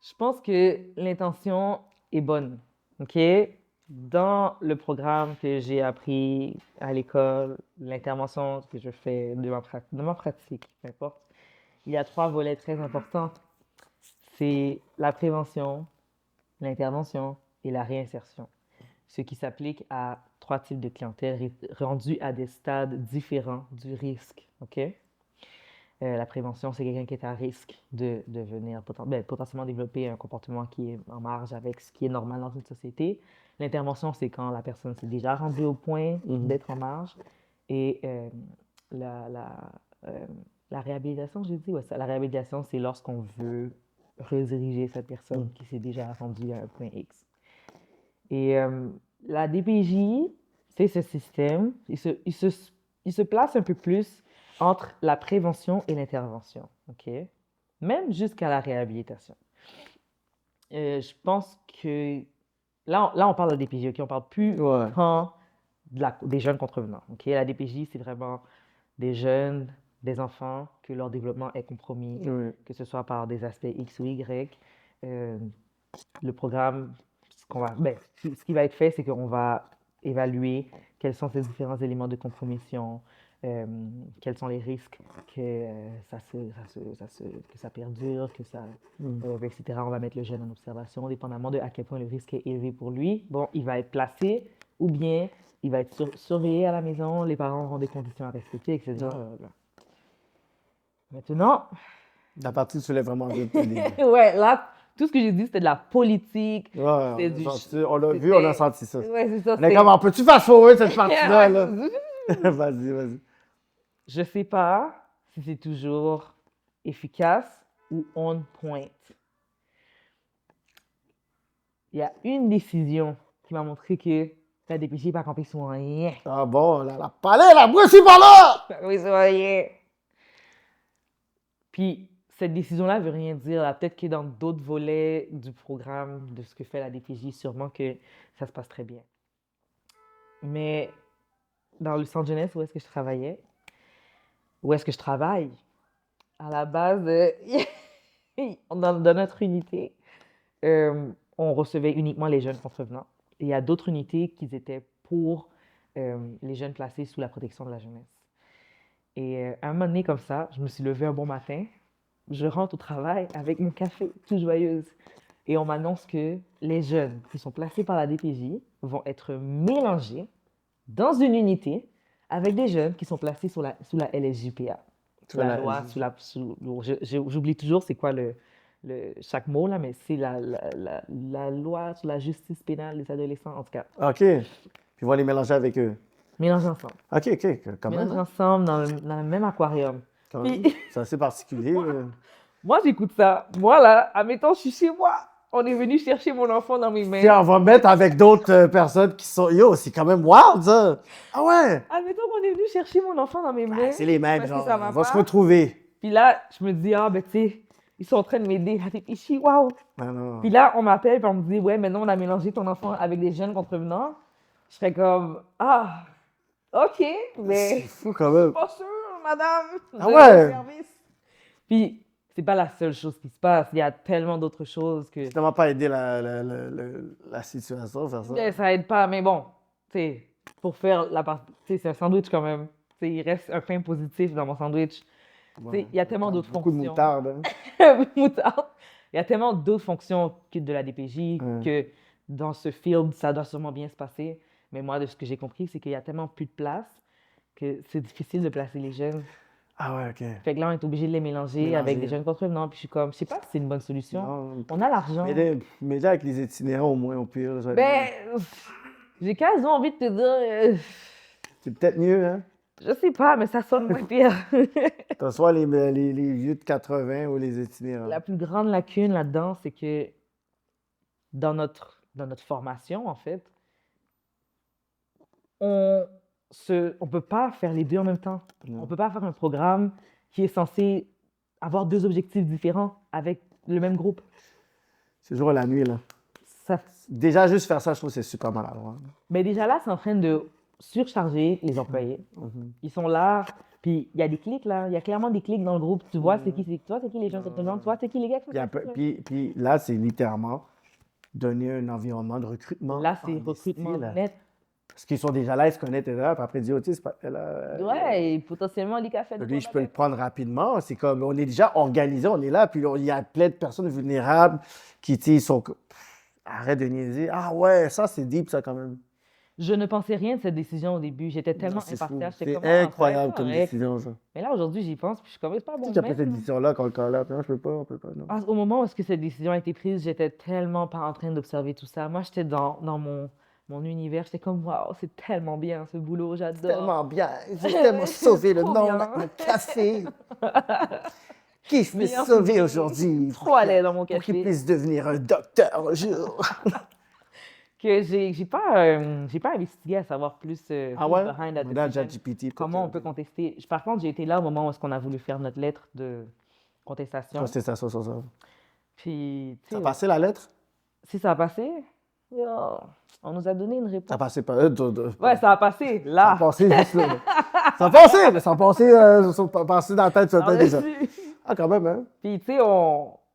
Je pense que l'intention est bonne, OK? Dans le programme que j'ai appris à l'école, l'intervention que je fais de ma pratique, peu importe, il y a 3 volets très importants. C'est la prévention, l'intervention et la réinsertion, ce qui s'applique à 3 types de clientèle rendus à des stades différents du risque. OK? La prévention, c'est quelqu'un qui est à risque de devenir potentiellement développer un comportement qui est en marge avec ce qui est normal dans une société. L'intervention, c'est quand la personne s'est déjà rendue au point d'être en marge. Et la, la, euh, la réhabilitation, j'ai dit, ouais, ça, la réhabilitation, c'est lorsqu'on veut rediriger cette personne qui s'est déjà rendue à un point X. Et la DPJ, c'est ce système, il se place un peu plus entre la prévention et l'intervention, OK? Même jusqu'à la réhabilitation. Je pense que... Là, on parle de la DPJ, OK? On parle plus tant des jeunes contrevenants, OK? La DPJ, c'est vraiment des jeunes, des enfants, que leur développement est compromis, que ce soit par des aspects X ou Y. Le programme, ce qui va être fait, c'est qu'on va évaluer quels sont ces différents éléments de compromission, quels sont les risques que ça perdure, etc. On va mettre le jeune en observation, dépendamment de à quel point le risque est élevé pour lui. Bon, il va être placé ou bien il va être surveillé à la maison, les parents auront des conditions à respecter, etc. Maintenant... La partie tu l'as vraiment vu depuis le début. Ouais, là, tout ce que j'ai dit, c'était de la politique. On l'a vu, on a senti ça. Ouais, c'est ça. On est comment peux-tu fast forward cette partie-là? Là? Vas-y. Je sais pas si c'est toujours efficace ou on point. Il y a une décision qui m'a montré que la DPJ n'est pas campée sur rien. Ah bon, la palais, la brosse par là! Oui, sur rien. Puis, cette décision-là ne veut rien dire. Peut-être que dans d'autres volets du programme, de ce que fait la DPJ, sûrement que ça se passe très bien. Mais dans le centre jeunesse, où est-ce que je travaillais, où est-ce que je travaille, à la base, dans notre unité, on recevait uniquement les jeunes contrevenants. Et il y a d'autres unités qui étaient pour les jeunes placés sous la protection de la jeunesse. Et un moment donné, comme ça, je me suis levée un bon matin, je rentre au travail avec mon café, toute joyeuse. Et on m'annonce que les jeunes qui sont placés par la DPJ vont être mélangés dans une unité avec des jeunes qui sont placés sous la LSJPA. La loi, j'oublie toujours c'est quoi chaque mot, là, mais c'est la loi sur la justice pénale des adolescents, en tout cas. OK. Puis ils vont les mélanger avec eux. Mélanger ensemble. OK. Quand même. Mélanger ensemble dans le même aquarium. C'est assez particulier. Moi, j'écoute ça. Moi, là, admettons, je suis chez moi. On est venu chercher mon enfant dans mes mains. Tiens, on va mettre avec d'autres personnes qui sont... Yo, c'est quand même wild, ça! Ah ouais! Admettons qu'on est venu chercher mon enfant dans mes mains. C'est les mêmes, genre, on va se retrouver. Puis là, je me dis, tu sais, ils sont en train de m'aider. Waouh! Puis là, on m'appelle et on me dit, ouais, maintenant, on a mélangé ton enfant avec des jeunes contrevenants. Je serais comme, OK, mais... C'est fou, quand même. Pas sûr, madame! Ah ouais! Puis... c'est pas la seule chose qui se passe. Il y a tellement d'autres choses que... Ça m'a pas aidé la situation, faire ça. Ça aide pas, mais bon, tu sais, pour faire la partie... Tu sais, c'est un sandwich quand même. Tu sais, il reste un pain positif dans mon sandwich. Tu sais, il y a tellement d'autres fonctions. Beaucoup de moutarde. Hein? Moutarde. Il y a tellement d'autres fonctions que de la DPJ que dans ce field, ça doit sûrement bien se passer. Mais moi, de ce que j'ai compris, c'est qu'il y a tellement plus de place que c'est difficile de placer les jeunes. Ah ouais, OK. Fait que là, on est obligé de les mélanger avec des jeunes contrevenants. Puis je suis comme, je sais pas si c'est une bonne solution. Non. On a l'argent. Mais là, avec les itinérants, au moins, au pire. J'ai quasiment envie de te dire... c'est peut-être mieux, hein? Je sais pas, mais ça sonne moins pire. T'as soit les vieux de 80 ou les itinérants. La plus grande lacune là-dedans, c'est que dans notre formation, en fait, on peut pas faire les deux en même temps. Non. On peut pas faire un programme qui est censé avoir deux objectifs différents avec le même groupe. C'est jour à la nuit, là. Déjà, juste faire ça, je trouve que c'est super maladroit. Mais déjà là, c'est en train de surcharger les employés. Ils sont là, puis il y a des clics, là. Il y a clairement des clics dans le groupe. Tu vois, c'est qui les gens qui te demandent. Tu vois, c'est qui les gars qui puis là, c'est littéralement donner un environnement de recrutement. Là, c'est recrutement net. Parce qu'ils sont déjà là, ils se connaissent, puis après, ils disent, c'est pas... ouais, et potentiellement, les cafés. Lui, je peux le prendre rapidement. C'est comme, on est déjà organisé, on est là, puis il y a plein de personnes vulnérables qui, sont... Arrête de niaiser. Ah ouais, ça, c'est deep, ça, quand même. Je ne pensais rien de cette décision au début. J'étais Non, tellement c'est fou. impartiale. J'étais C'est comme, ah, ça va être incroyable comme correct. décision, ça. Mais là, aujourd'hui, j'y pense, puis je suis comme, c'est pas Tu bon sais, après même. cette décision-là, quand le corps là, non, je peux pas, on peut pas, non. Au moment où est-ce que cette décision a été prise, j'étais tellement pas en train d'observer tout ça. Moi, j'étais dans mon univers. J'étais comme, waouh, c'est tellement bien ce boulot, j'adore. Tellement bien. J'ai tellement sauvé le Trop monde bien. avec mon café. Qui je peux Meilleur sauver souvenir. aujourd'hui? Trop à l'aise dans mon Pour qu'il café. puisse devenir un docteur un jour. Que j'ai pas investigué à savoir plus, Ah plus ouais? behind that Regarde decision. ChatGPT, peut-être. Comment on peut contester. Par contre, j'ai été là au moment où est-ce qu'on a voulu faire notre lettre de contestation. C'est ça, ça, ça, ça. Puis, tu Ça a sais, passé la lettre? si ça a passé, yo, on nous a donné une Ça a réponse. passé pas. Ouais, ça a passé, Ça a là. passé juste là. Ça a passé, mais ça a passé, passé dans la tête, ça Par déjà. dessus. Ah, quand même, hein? Puis, tu sais,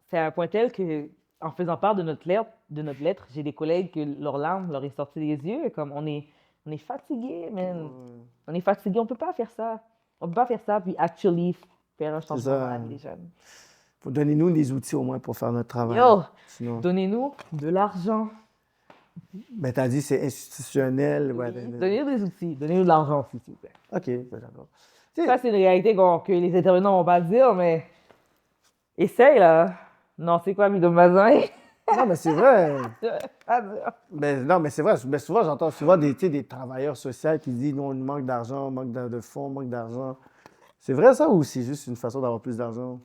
c'est à un point tel que, en faisant part de notre lettre, j'ai des collègues que leurs larmes leur est sorti des yeux, comme on est fatigué, man. On est fatigué, on peut pas faire ça. On peut pas faire ça, puis actually faire un changement ça. dans la vie des jeunes. Faut donner-nous des outils au moins pour faire notre travail. Yo, Sinon. donnez-nous de l'argent. Mais t'as dit c'est institutionnel. Ouais, Donnez-nous des outils, donnez-nous de l'argent aussi, s'il vous plaît. OK, ben, d'accord. Tu sais, Ça, c'est une réalité que les intervenants vont pas dire, mais essaye, là. Non, c'est quoi, Mido Mazin? non, mais c'est vrai. À dire. Mais non, mais c'est vrai. Mais souvent, j'entends souvent tu sais, des travailleurs sociaux qui disent non, il manque d'argent, manque de fonds, manque d'argent. C'est vrai ça ou c'est juste une façon d'avoir plus d'argent?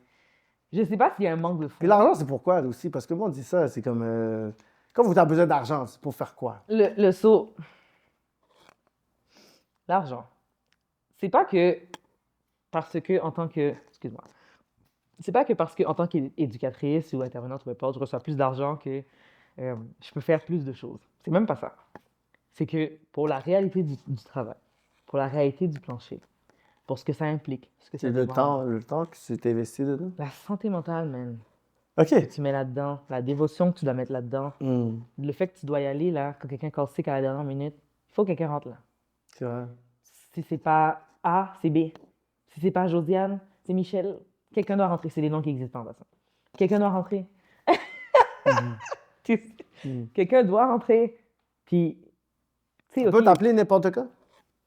Je sais pas s'il y a un manque de fonds. Puis l'argent, c'est pourquoi aussi? Parce que moi, on dit ça, c'est comme. Quand vous avez besoin d'argent, c'est pour faire quoi? Le saut. L'argent. C'est pas que parce que, en tant que. Excuse-moi. C'est pas que parce que, en tant qu'éducatrice ou intervenante, peu importe, je reçois plus d'argent que je peux faire plus de choses. C'est même pas ça. C'est que pour la réalité du travail, pour la réalité du plancher, pour ce que ça implique, ce que ça C'est demande, le temps que tu t'es investi dedans? la santé mentale, man, OK. que tu mets là-dedans, la dévotion que tu dois mettre là-dedans, Hmm, le fait que tu dois y aller, là, quand quelqu'un casse sick à la dernière minute, il faut que quelqu'un rentre là. c'est vrai. Si c'est pas A, c'est B. Si c'est pas Josiane, c'est Michel. Quelqu'un doit rentrer. C'est des noms qui existent en passant. Quelqu'un doit rentrer. Tu sais, quelqu'un doit rentrer. Puis, tu sais, On peut OK, t'appeler n'importe quoi?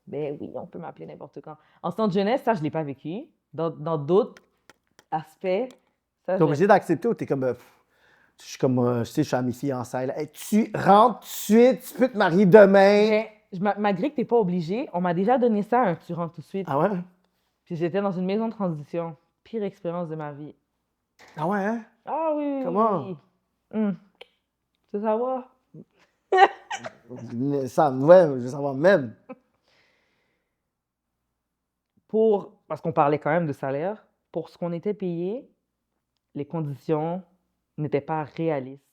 ben oui, on peut m'appeler n'importe quand. En centre jeunesse, ça, je l'ai pas vécu. Dans d'autres aspects, ça, T'es obligé d'accepter ou t'es comme. Je suis comme. Je sais, je suis à mes fiançailles. Là. Hey, tu rentres tout de suite, tu peux te marier demain. Mais, malgré que t'es pas obligé, on m'a déjà donné ça, un tu rentres tout de suite. Ah ouais? Puis j'étais dans une maison de transition. Pire expérience de ma vie. Ah ouais, hein? Ah oui, oui, Comment? oui. Tu veux savoir? Ça, ouais, je veux savoir même. Parce qu'on parlait quand même de salaire, pour ce qu'on était payé, les conditions n'étaient pas réalistes.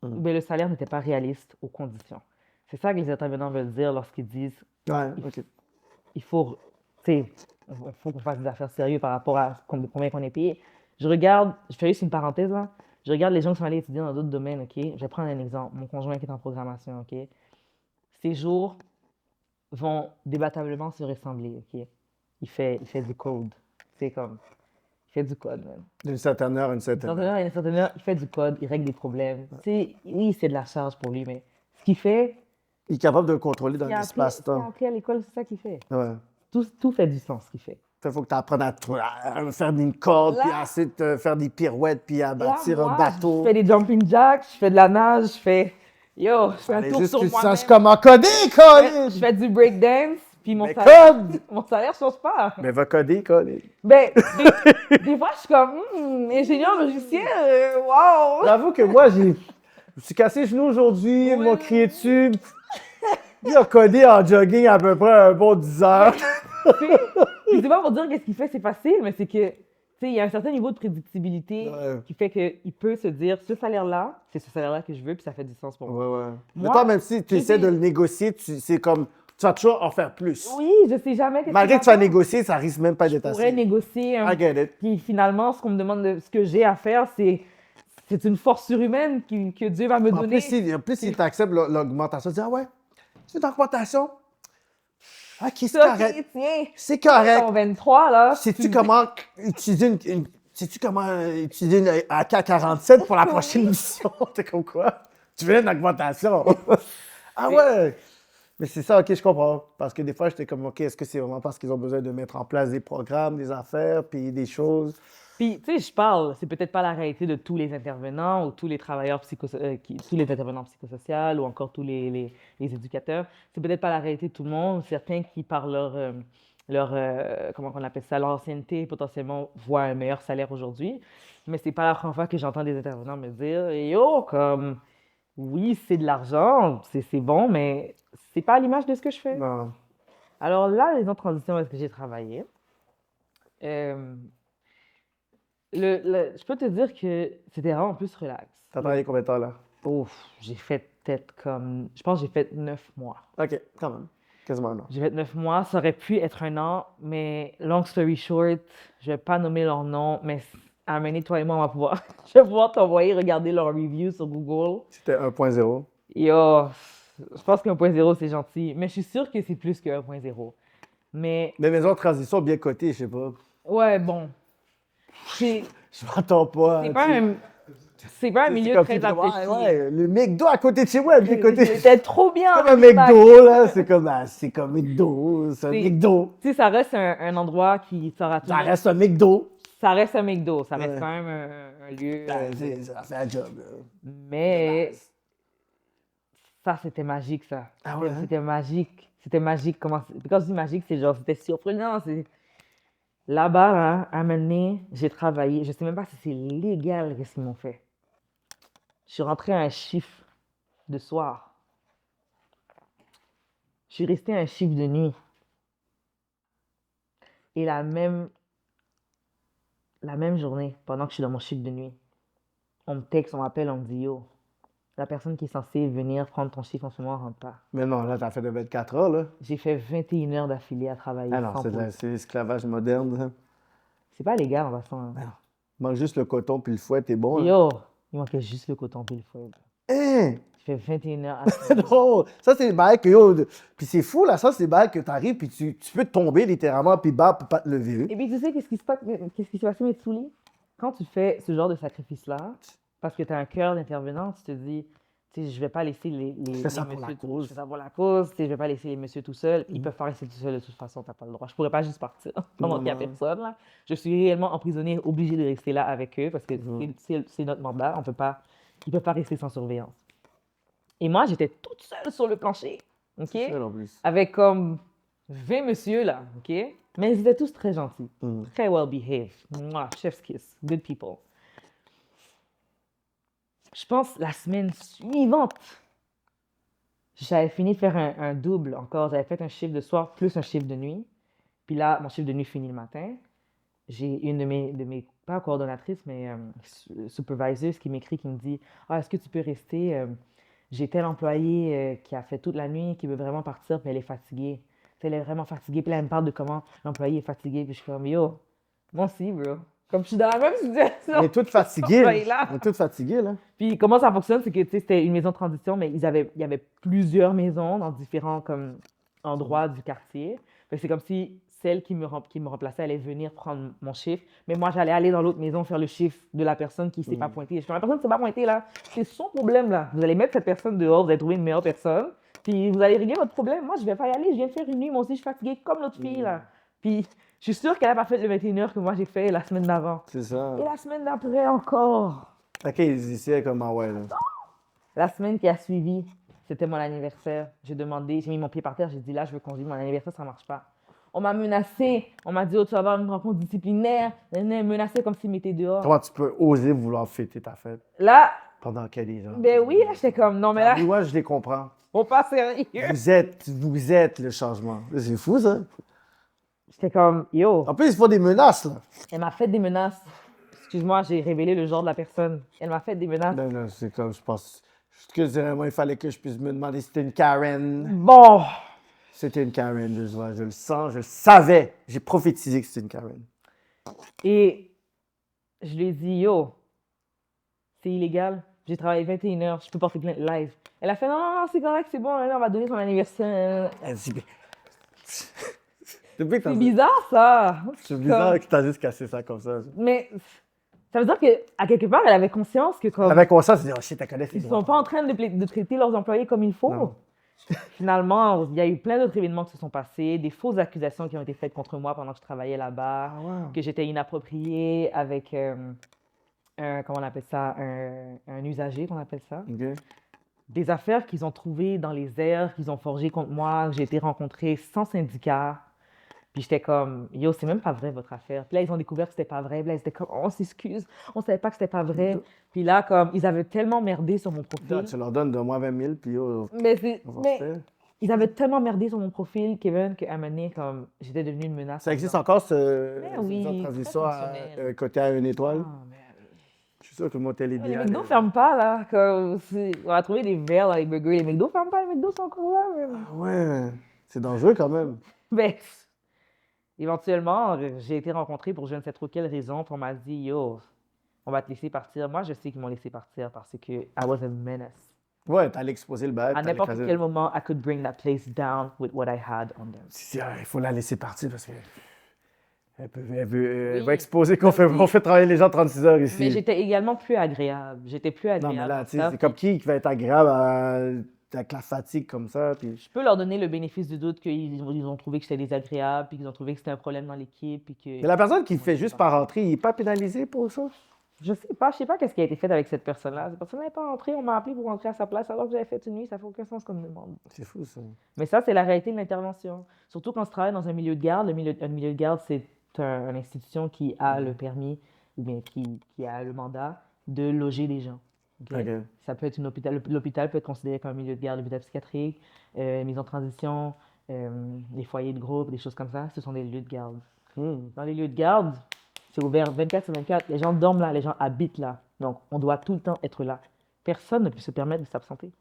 Mais le salaire n'était pas réaliste aux conditions. C'est ça que les intervenants veulent dire lorsqu'ils disent Ouais, OK. il faut, tu sais, il faut qu'on fasse des affaires sérieuses par rapport à combien qu'on est payé. Je fais juste une parenthèse là, je regarde les gens qui sont allés étudier dans d'autres domaines, OK? Je vais prendre un exemple. Mon conjoint qui est en programmation, OK? Ses jours vont débattablement se ressembler, OK? Il fait du code. C'est comme, il fait du code, même. D'une certaine heure, une certaine heure. Une certaine heure, il fait du code, il règle des problèmes. Tu sais, oui, c'est de la charge pour lui, mais ce qu'il fait, Il est capable de le contrôler dans il a l'espace-temps. appris à l'école, c'est ça qu'il fait. Ouais. Tout fait du sens, ce qu'il fait. Il faut que tu apprennes à faire une corde, Là- puis à ensuite faire des pirouettes, puis à Là, bâtir moi, un bateau. Je fais des jumping jacks, je fais de la nage, je fais un Mais tour juste sur que tu moi-même. saches comment coder, Colin! Je fais du breakdance, puis Mais code! mon salaire change pas. Mais va coder, Colin. Ben, des fois, je suis comme, ingénieur logiciel, wow! J'avoue que moi, je me suis cassé les genoux aujourd'hui, ils m'ont Oui. crié dessus. Il a codé en jogging à peu près un bon 10 heures. Puis c'est pas pour dire que ce qu'il fait, c'est facile, mais c'est que, tu sais, il y a un certain niveau de prédictibilité Ouais. qui fait qu'il peut se dire, ce salaire-là, c'est ce salaire-là que je veux, puis ça fait du sens pour moi. Ouais. Mais Moi, toi, même si tu j'ai essaies de des- le négocier, c'est comme, tu vas toujours en faire plus. Oui, je sais jamais qu'est-ce Malgré qu'il que tu vas va faire. négocier, ça risque même pas Je d'être pourrais assez. négocier I get it. Puis finalement, ce qu'on me demande, ce que j'ai à faire, c'est une force surhumaine que Dieu va me En donner. plus, si tu acceptes l'augmentation, tu dis, ah ouais, c'est une augmentation. Ok, c'est Ça, correct. tiens, C'est correct. ton 23, là. Sais-tu comment utiliser sais-tu comment utiliser une AK-47 pour la prochaine mission? T'es comme quoi? Tu veux une augmentation? Ah ouais! Mais c'est ça, ok, je comprends. Parce que des fois, j'étais comme, ok, est-ce que c'est vraiment parce qu'ils ont besoin de mettre en place des programmes, des affaires, puis des choses? Puis, tu sais, je parle, c'est peut-être pas la réalité de tous les intervenants ou tous les travailleurs tous les intervenants psychosociaux ou encore tous les éducateurs. C'est peut-être pas la réalité de tout le monde. Certains qui, par comment on appelle ça, leur ancienneté, potentiellement, voient un meilleur salaire aujourd'hui. Mais c'est pas la première fois que j'entends des intervenants me dire, yo, comme, oui, c'est de l'argent, c'est bon, mais c'est pas à l'image de ce que je fais. Non. Alors là, les autres transitions, où est-ce que j'ai travaillé? Euh, je peux te dire que c'était vraiment plus relax. T'as travaillé combien de temps là? Ouf, j'ai fait peut-être comme. Je pense que j'ai fait 9 mois. Ok, quand même. Quasiment un an. J'ai fait 9 mois. Ça aurait pu être un an, mais long story short, je vais pas nommer leur nom, mais à un moment donné, toi et moi, on va pouvoir. Je vais pouvoir t'envoyer regarder leurs reviews sur Google. C'était 1.0. Yo, je pense que 1.0 c'est gentil, mais je suis sûre que c'est plus que 1.0. Mais Les maisons de transition bien cotées, je sais pas. ouais, bon. C'est Je m'attends pas. c'est pas un. C'est pas un milieu comme très si tu- apprécié. ouais, le McDo à côté de chez moi, bien coté. C'était trop bien. Comme un Tac. McDo, là. C'est comme McDo. C'est un C'est- McDo. Tu sais, ça reste un endroit qui sera Ça toujours. reste un McDo. Ça reste un McDo, ça reste Ouais. quand même un lieu. Ça fait un job, là. Mais ça, c'était magique, ça. Ah ouais, hein? C'était magique. C'était magique. Quand je dis magique, c'est genre, c'était surprenant. Là-bas, là, à un moment donné, j'ai travaillé. Je sais même pas si c'est légal ce qu'ils m'ont fait. Je suis rentré à un chiffre de soir. Je suis resté à un chiffre de nuit. Et la même journée, pendant que je suis dans mon chiffre de nuit, on me texte, on m'appelle, on me dit yo, la personne qui est censée venir prendre ton chiffre en ce moment rentre pas. Mais non, là, t'as fait de 24 heures, là. J'ai fait 21 heures d'affilée à travailler Ah non, sans pause. c'est l'esclavage moderne, ça. C'est pas légal en passant. Hein. Il manque juste le coton puis le fouet, t'es bon, là. Yo, il manquait juste le coton puis le fouet. Hein? J'ai fait 21 heures à travailler. Non, ça, c'est des bails que, yo, puis c'est fou, là, ça, c'est des bails que t'arrives puis tu peux tomber littéralement puis bah, pour pas te lever. Et puis tu sais qu'est-ce qui s'est passé, Metsuli? Quand tu fais ce genre de sacrifice-là, parce que tu as un cœur d'intervenant, tu te dis, tu sais, je vais pas laisser les fais ça pour messieurs, la cause. je fais ça pour la cause, tu sais, je vais pas laisser les messieurs tout seuls. Ils peuvent pas rester tout seuls de toute façon, t'as pas le droit. Je pourrais pas juste partir pendant qu'il y a Non. personne, là. Je suis réellement emprisonné, obligé de rester là avec eux parce que c'est notre mandat, ils peuvent pas rester sans surveillance. Et moi, j'étais toute seule sur le plancher, ok? Ça, en plus. Avec comme 20 messieurs là, ok? Mais ils étaient tous très gentils, Mhm. très well behaved. Mouah, chef's kiss, good people. Je pense la semaine suivante, j'avais fini de faire un double encore. J'avais fait un chiffre de soir plus un chiffre de nuit. Puis là, mon chiffre de nuit finit le matin. J'ai une de mes pas coordonnatrices, mais supervisors qui m'écrit, qui me dit ah, est-ce que tu peux rester j'ai tel employé qui a fait toute la nuit, qui veut vraiment partir, puis elle est fatiguée. Tu sais, elle est vraiment fatiguée. Puis là, elle me parle de comment l'employé est fatigué. Puis je suis comme, yo, moi aussi, bro. Comme je suis dans la même situation. On est tous fatigués, employé là. là. On est tous fatigués, là. Puis comment ça fonctionne, c'est que tu sais, c'était une maison de transition, mais il y avait plusieurs maisons dans différents comme, endroits du quartier. Fait que c'est comme si celle qui me remplaçait allait venir prendre mon chiffre, mais moi j'allais aller dans l'autre maison faire le chiffre de la personne qui ne s'est pas pointée. Je fais, la personne qui ne s'est pas pointée là, c'est son problème là. Vous allez mettre cette personne dehors, vous allez trouver une meilleure personne, puis vous allez régler votre problème. Moi je vais pas y aller, je viens de faire une nuit, moi aussi je suis fatiguée comme l'autre fille là. Puis je suis sûre qu'elle n'a pas fait le 21 heures que moi j'ai fait la semaine d'avant. C'est ça. Et la semaine d'après encore. OK, ils essaient comme, ah ouais, là. La semaine qui a suivi, c'était mon anniversaire. J'ai mis mon pied par terre, j'ai dit là, je veux conduire mon anniversaire, ça ne marche pas. On m'a menacé, on m'a dit, oh, tu vas avoir une rencontre disciplinaire, menacé comme s'ils m'étaient dehors. Comment tu peux oser vouloir fêter ta fête Là, pendant qu'elle est là? ben oui, là, j'étais comme, non, mais là, Moi, je les comprends. faut pas sérieux. Vous êtes le changement. C'est fou, ça. J'étais comme, yo, En plus, ils font des menaces, là. elle m'a fait des menaces. Excuse-moi, j'ai révélé le genre de la personne. Elle m'a fait des menaces. Non, non, c'est comme, je pense. Que moi, il fallait que je puisse me demander si c'était une Karen. Bon, C'était une Karen, je le sens, je le savais. J'ai prophétisé que c'était une Karen. et je lui ai dit, yo, c'est illégal. J'ai travaillé 21 heures, je peux porter plainte live. Elle a fait, non, non, non, c'est correct, c'est bon, là, on va donner son anniversaire. Elle dit, depuis que C'est bizarre, ça. C'est bizarre que t'as juste cassé ça comme ça. Mais Ça veut dire qu'à quelque part, elle avait conscience que comme Avec conscience, c'est oh shit, elle connaît ses ils sont droits. pas en train de traiter leurs employés comme il faut. Non. Finalement, il y a eu plein d'autres événements qui se sont passés, des fausses accusations qui ont été faites contre moi pendant que je travaillais là-bas, Ah, wow. que j'étais inappropriée avec, comment on appelle ça, un usager, qu'on appelle ça. OK. Des affaires qu'ils ont trouvées dans les airs, qu'ils ont forgées contre moi, que j'ai été rencontrée sans syndicat. Puis j'étais comme, yo, c'est même pas vrai votre affaire. Puis là, ils ont découvert que c'était pas vrai. Puis là, ils étaient comme, oh, on s'excuse, on savait pas que c'était pas vrai. Puis là, comme, ils avaient tellement merdé sur mon profil. Tu leur donnes de moins 20 000, puis Mais, on va se mais faire. ils avaient tellement merdé sur mon profil, Kevin, qu'à un moment donné, comme, j'étais devenue une menace. Ça existe encore, ce Ben oui, cette très transition à fonctionnel. côté à une étoile? Ah, mais oui. Je suis sûr que le motel Les idéal. McDo ferment pas, là. Comme, on a trouvé des verres dans les burgers. Les McDo ferment pas, les McDo sont encore là. Même. Ah ouais, c'est dangereux quand même. Mais éventuellement, j'ai été rencontrée pour je ne sais trop quelle raison. Puis on m'a dit, yo, on va te laisser partir. Moi, je sais qu'ils m'ont laissé partir parce que I was a menace. Ouais, t'allais exposer le bail. À n'importe quel moment, I could bring that place down with what I had on them. Il faut la laisser partir parce que elle Oui. va exposer qu'on fait travailler les gens 36 heures ici. Mais j'étais également plus agréable. J'étais plus Non, agréable. mais là, pour tu sais, ça. c'est comme qui va être agréable avec la fatigue comme ça. Puis... Je peux leur donner le bénéfice du doute qu'ils ont trouvé que j'étais désagréable, puis qu'ils ont trouvé que c'était un problème dans l'équipe, puis que... Mais la personne qui fait juste par rentrer, il n'est pas pénalisé pour ça? Je sais pas qu'est-ce qui a été fait avec cette personne-là. Cette personne n'est pas entrée, on m'a appelé pour rentrer à sa place alors que j'avais fait une nuit, ça fait aucun sens comme demande. C'est fou, ça. Mais ça, c'est la réalité de l'intervention. Surtout quand on travaille dans un milieu de garde. Un milieu de garde, c'est une institution qui a le permis, ou bien qui a le mandat de loger des gens. Ok? OK. Ça peut être l'hôpital peut être considéré comme un milieu de garde, l'hôpital psychiatrique, mise en transition, les foyers de groupe, des choses comme ça, ce sont des lieux de garde. Dans les lieux de garde, c'est ouvert 24/24, les gens dorment là, les gens habitent là. Donc, on doit tout le temps être là. Personne ne peut se permettre de s'absenter.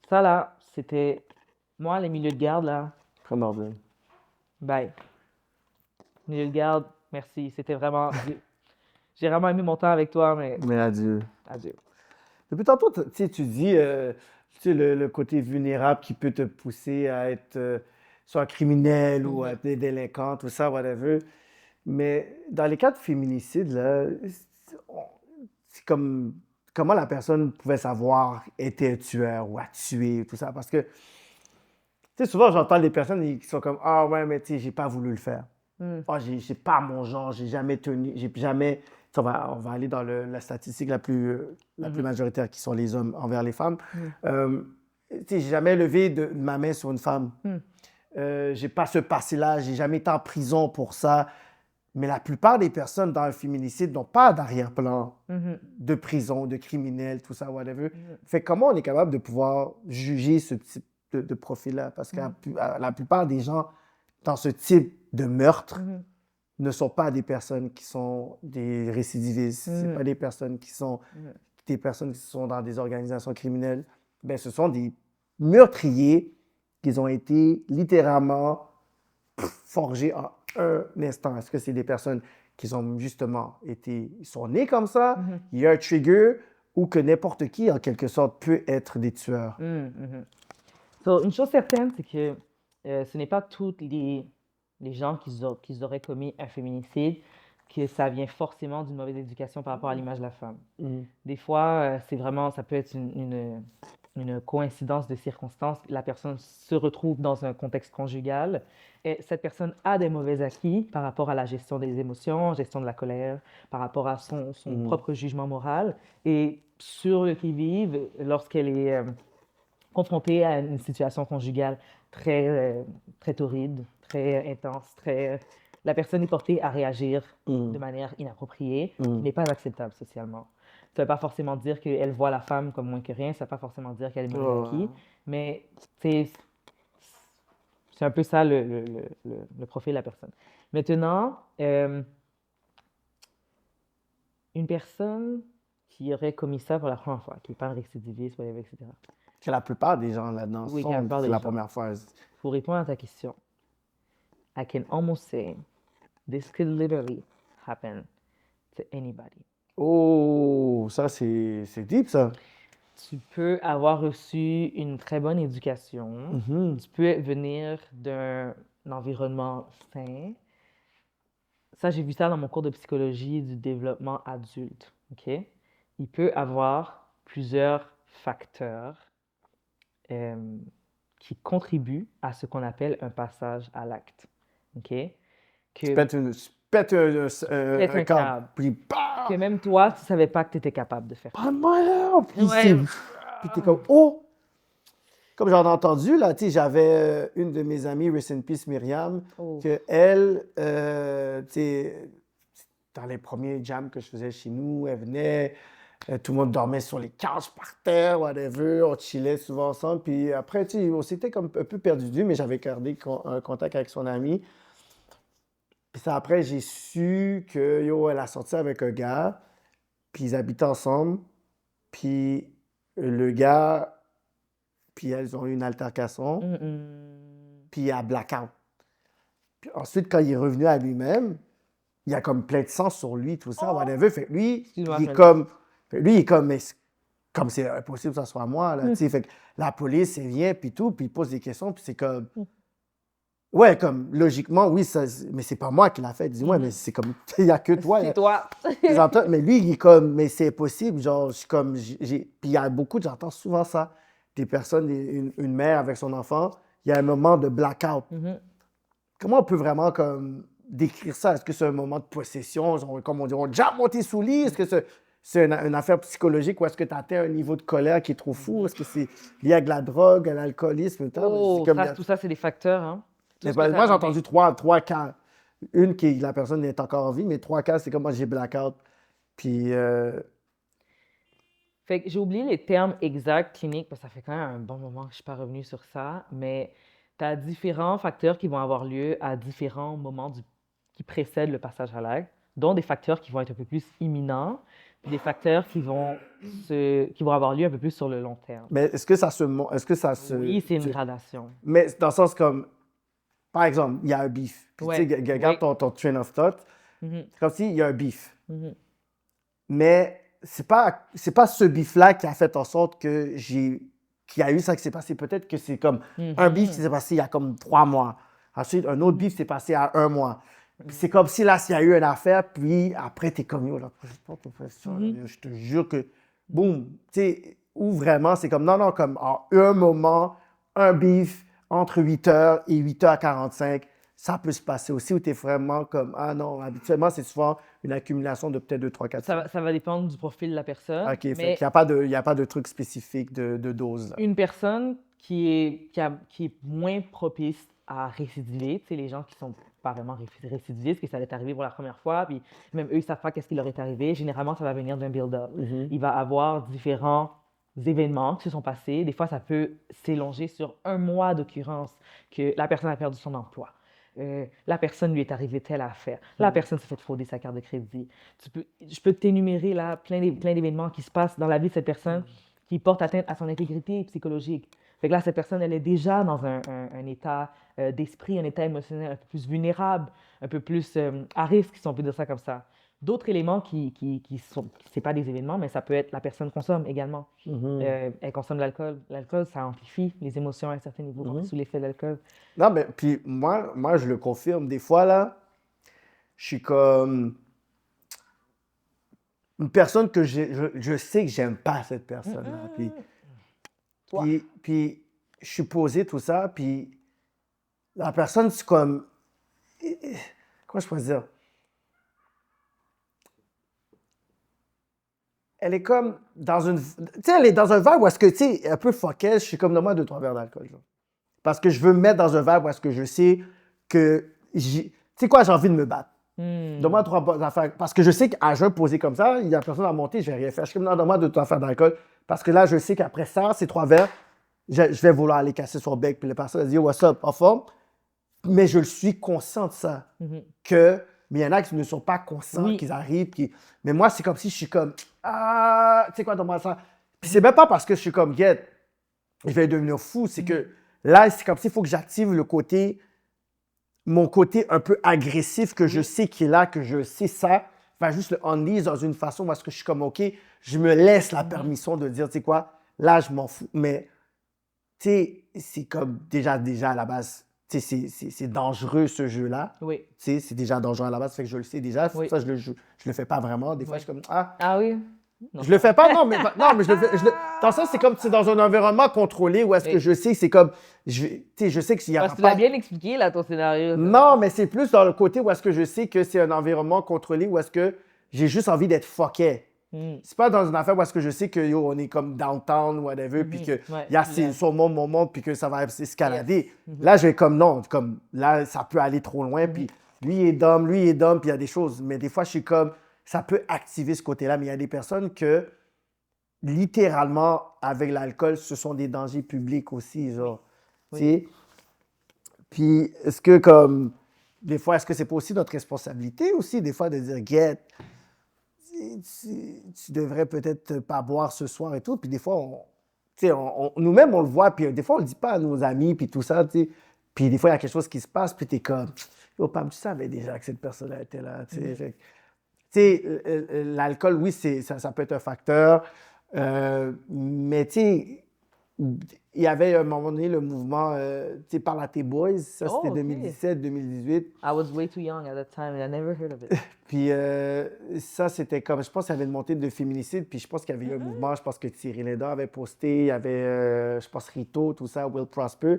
Ça là, c'était... Moi, les milieux de garde là, Comme ordre. bye. Milieu de garde, merci. C'était vraiment... J'ai vraiment aimé mon temps avec toi, mais Mais adieu. adieu. Depuis tantôt, tu sais, tu dis tu sais, le côté vulnérable qui peut te pousser à être soit criminel ou à être des délinquant, tout ça, whatever. Mais dans les cas de féminicide, là, c'est comme comment la personne pouvait savoir était un tueur ou a tué, tout ça. Parce que, tu sais, souvent, j'entends des personnes qui sont comme ah ouais, mais tu sais, j'ai pas voulu le faire. Ah, j'ai pas mon genre, j'ai jamais tenu, j'ai jamais. On va aller dans la statistique la plus majoritaire qui sont les hommes envers les femmes. Tu sais, j'ai jamais levé de ma main sur une femme. J'ai pas ce passé-là, j'ai jamais été en prison pour ça. Mais la plupart des personnes dans un féminicide n'ont pas d'arrière-plan de prison, de criminel, tout ça, whatever. Fait comment on est capable de pouvoir juger ce type de profil-là? Parce que la plupart des gens dans ce type de meurtre ne sont pas des personnes qui sont des récidivistes, c'est pas des personnes qui sont dans des organisations criminelles. Ben, ce sont des meurtriers qui ont été littéralement forgés en un instant. Est-ce que c'est des personnes qui ont justement ils sont nés comme ça, il y a un trigger, ou que n'importe qui, en quelque sorte, peut être des tueurs? So, une chose certaine, c'est que ce n'est pas tous les gens qui auraient commis un féminicide que ça vient forcément d'une mauvaise éducation par rapport à l'image de la femme. Des fois, c'est vraiment, ça peut être une coïncidence de circonstances. La personne se retrouve dans un contexte conjugal et cette personne a des mauvais acquis par rapport à la gestion des émotions, gestion de la colère, par rapport à son propre jugement moral. Et sur le qui-vive, lorsqu'elle est confrontée à une situation conjugale très, très torride, très intense, la personne est portée à réagir de manière inappropriée, qui n'est pas acceptable socialement. Ça ne veut pas forcément dire qu'elle voit la femme comme moins que rien, ça ne veut pas forcément dire qu'elle est mauvais acquis, mais c'est un peu ça le profil de la personne. Maintenant, une personne qui aurait commis ça pour la première fois, qui n'est pas un récidiviste, etc. Que la plupart des gens là-dedans Oui, sont la plupart des la gens. première fois. Pour répondre à ta question, I can almost say this could literally happen to anybody. Oh, ça, c'est deep, ça. Tu peux avoir reçu une très bonne éducation. Tu peux venir d'un environnement sain. ça, j'ai vu ça dans mon cours de psychologie du développement adulte, OK? Il peut avoir plusieurs facteurs euh, qui contribuent à ce qu'on appelle un passage à l'acte, OK? Tu Que pètes pète un un câble, câble, puis que bam! même toi, tu savais pas que tu étais capable de faire ça. Prends-moi là! Ouais. Puis t'es comme, oh! Comme j'en ai entendu, là, tu sais, j'avais une de mes amies, Rest in Peace, Myriam, Oh. que elle, tu sais, dans les premiers jams que je faisais chez nous, elle venait, tout le monde dormait sur les couches par terre, whatever, on chillait souvent ensemble, puis après, tu sais, on s'était comme un peu perdu de vue, mais j'avais gardé un contact avec son ami. Puis ça, après, j'ai su que, yo, elle a sorti avec un gars, puis ils habitaient ensemble, puis le gars, puis elles ont eu une altercation, puis il a blackout. Puis ensuite, quand il est revenu à lui-même, il y a comme plein de sang sur lui, tout ça, whatever. Fait que lui, Excuse-moi, il je est me- comme, fait que lui, il est comme, mais comme c'est impossible que ça soit moi, là, tu sais. Fait que la police, elle vient, puis tout, puis il pose des questions, puis c'est comme, ouais, comme, logiquement, oui, ça, mais c'est pas moi qui l'a fait. Dis-moi, mais c'est comme, il y a que toi. C'est toi. Mais lui, il est comme, mais c'est impossible. Genre, je suis comme, puis il y a beaucoup, j'entends souvent ça, des personnes, une mère avec son enfant, il y a un moment de blackout. Comment on peut vraiment comme décrire ça? Est-ce que c'est un moment de possession, genre, comme on dit, on jamme monter sous lit? Est-ce que c'est une affaire psychologique ou est-ce que tu atteins un niveau de colère qui est trop fou? Est-ce que c'est lié à de la drogue, à l'alcoolisme? Oh, C'est comme, ça, tout ça, c'est des facteurs, hein. Tout mais ce que moi, t'as j'ai nommé. entendu trois cas. Une qui, la personne est encore en vie, mais trois cas, c'est comme moi, j'ai blackout. Puis, Fait que j'ai oublié les termes exacts cliniques parce que ça fait quand même un bon moment que je suis pas revenue sur ça, mais tu as différents facteurs qui vont avoir lieu à différents moments qui précèdent le passage à l'acte, dont des facteurs qui vont être un peu plus imminents, puis des facteurs qui vont avoir lieu un peu plus sur le long terme. mais est-ce que ça se... Est-ce que ça se... Oui, c'est une tu- gradation. Mais dans le sens comme, par exemple, il y a un beef. Puis, Ouais, tu sais, regarde oui. ton train of thought. Mhm, C'est comme s'il y a un beef. mhm. Mais c'est pas ce beef-là qui a fait en sorte que qu'il y a eu ça qui s'est passé. Peut-être que c'est comme un beef qui s'est passé il y a comme 3 mois. Ensuite, un autre beef s'est passé à 1 mois. Puis c'est comme si là, s'il y a eu une affaire, puis après, t'es comme, yo, là, je te jure que, boum, tu sais, ou vraiment, c'est comme, non, comme en un moment, un beef entre 8h et 8h45, ça peut se passer aussi, où t'es vraiment comme, ah non, habituellement, c'est souvent une accumulation de peut-être 2, 3, 4 fois. Ça va dépendre du profil de la personne, OK, fait mais qu'il n'y a pas de truc spécifique de dose, là. une personne qui est moins propice à récidiver, tu sais, les gens qui sont pas vraiment récidivistes, que ça allait arriver pour la première fois, puis même eux, ils savent pas qu'est-ce qui leur est arrivé, généralement, ça va venir d'un build-up. Il va avoir différents événements qui se sont passés. Des fois, ça peut s'élonger sur 1 mois d'occurrence, que la personne a perdu son emploi. La personne lui est arrivée telle affaire. La personne s'est fait frauder sa carte de crédit. Je peux t'énumérer là plein d'événements qui se passent dans la vie de cette personne qui portent atteinte à son intégrité psychologique. Fait que là, cette personne, elle est déjà dans un état d'esprit, un état émotionnel un peu plus vulnérable, un peu plus à risque, si on peut dire ça comme ça. D'autres éléments qui sont, c'est pas des événements, mais ça peut être la personne consomme également. Elle consomme de l'alcool. L'alcool, ça amplifie les émotions à un certain niveau quand tu es sous l'effet de l'alcool. Non, mais puis moi, je le confirme. Des fois, là, je suis comme une personne que je sais que j'aime pas cette personne-là. Toi. Puis je suis posé, tout ça, puis la personne, c'est comme... Comment je pourrais dire? Elle est comme dans une... Tu sais, elle est dans un vibe où est-ce que, tu sais, un peu fuckée, je suis comme, donne-moi 2, 3 verres d'alcool, genre. Parce que je veux me mettre dans un vibe où est-ce que je sais que... Tu sais quoi, j'ai envie de me battre. Donne-moi 3 bonnes affaires. Parce que je sais qu'à jeun posé comme ça, il y a personne à monter, je vais rien faire. Je suis comme, non, donne-moi 2, 3 affaires d'alcool. Parce que là, je sais qu'après ça, ces 3 verres, je vais vouloir aller casser son bec. Puis la personne va dire, what's up, en forme? Mais je le suis conscient de ça. Mais il y en a qui ne sont pas conscients, Oui. qu'ils arrivent. Mais moi, c'est comme si je suis comme, ah, tu sais quoi, donne-moi ça. Puis c'est même pas parce que je suis comme, get, je vais devenir fou. C'est que là, c'est comme s'il faut que j'active mon côté un peu agressif que je sais qu'il est là, que je sais ça, va juste le unleash dans une façon parce que je suis comme, OK, je me laisse la permission de dire, tu sais quoi, là, je m'en fous. Mais, tu sais, c'est comme déjà à la base, tu sais, c'est dangereux ce jeu-là. Oui. Tu sais, c'est déjà dangereux à la base, fait que je le sais déjà. Oui. Ça, je le fais pas vraiment. Des fois, Oui. je suis comme, ah, Ah oui? Non. je le fais pas, non, mais je le fais. Dans ça, c'est comme c'est dans un environnement contrôlé où est-ce que Oui. je sais, c'est comme, tu sais, je sais qu'il y aura Parce que tu l'as pas. bien expliqué, là, ton scénario. Non, mais c'est plus dans le côté où est-ce que je sais que c'est un environnement contrôlé où est-ce que j'ai juste envie d'être fucké. C'est pas dans une affaire où est-ce que je sais que yo, on est comme downtown, whatever, puis que Ouais, il y a puis là- son moment, puis que ça va escalader. Yes. Là, je vais comme non, comme là, ça peut aller trop loin, puis lui est d'homme, puis il y a des choses. Mais des fois, je suis comme, ça peut activer ce côté-là, mais il y a des personnes que, littéralement, avec l'alcool, ce sont des dangers publics aussi, genre. Oui. Tu sais? Puis, est-ce que, comme, des fois, est-ce que c'est pas aussi notre responsabilité aussi, des fois, de dire, get, tu devrais peut-être pas boire ce soir et tout. Puis des fois, tu sais, nous-mêmes, on le voit, puis des fois, on le dit pas à nos amis, puis tout ça, tu sais. Puis des fois, il y a quelque chose qui se passe, puis t'es comme, yo, Pam, tu savais déjà que cette personne-là était là, tu sais. Fait que, tu sais, l'alcool, oui, ça peut être un facteur, mais tu sais, il y avait à un moment donné le mouvement, tu sais, Parle à tes boys, ça Oh, c'était ok. 2017-2018. I was way too young at that time and I never heard of it. Puis ça, c'était comme, je pense qu'il y avait une montée de féminicide, puis je pense qu'il y avait eu un mouvement, je pense que Thierry Leda avait posté, il y avait, je pense, Rito, tout ça, Will Prosper.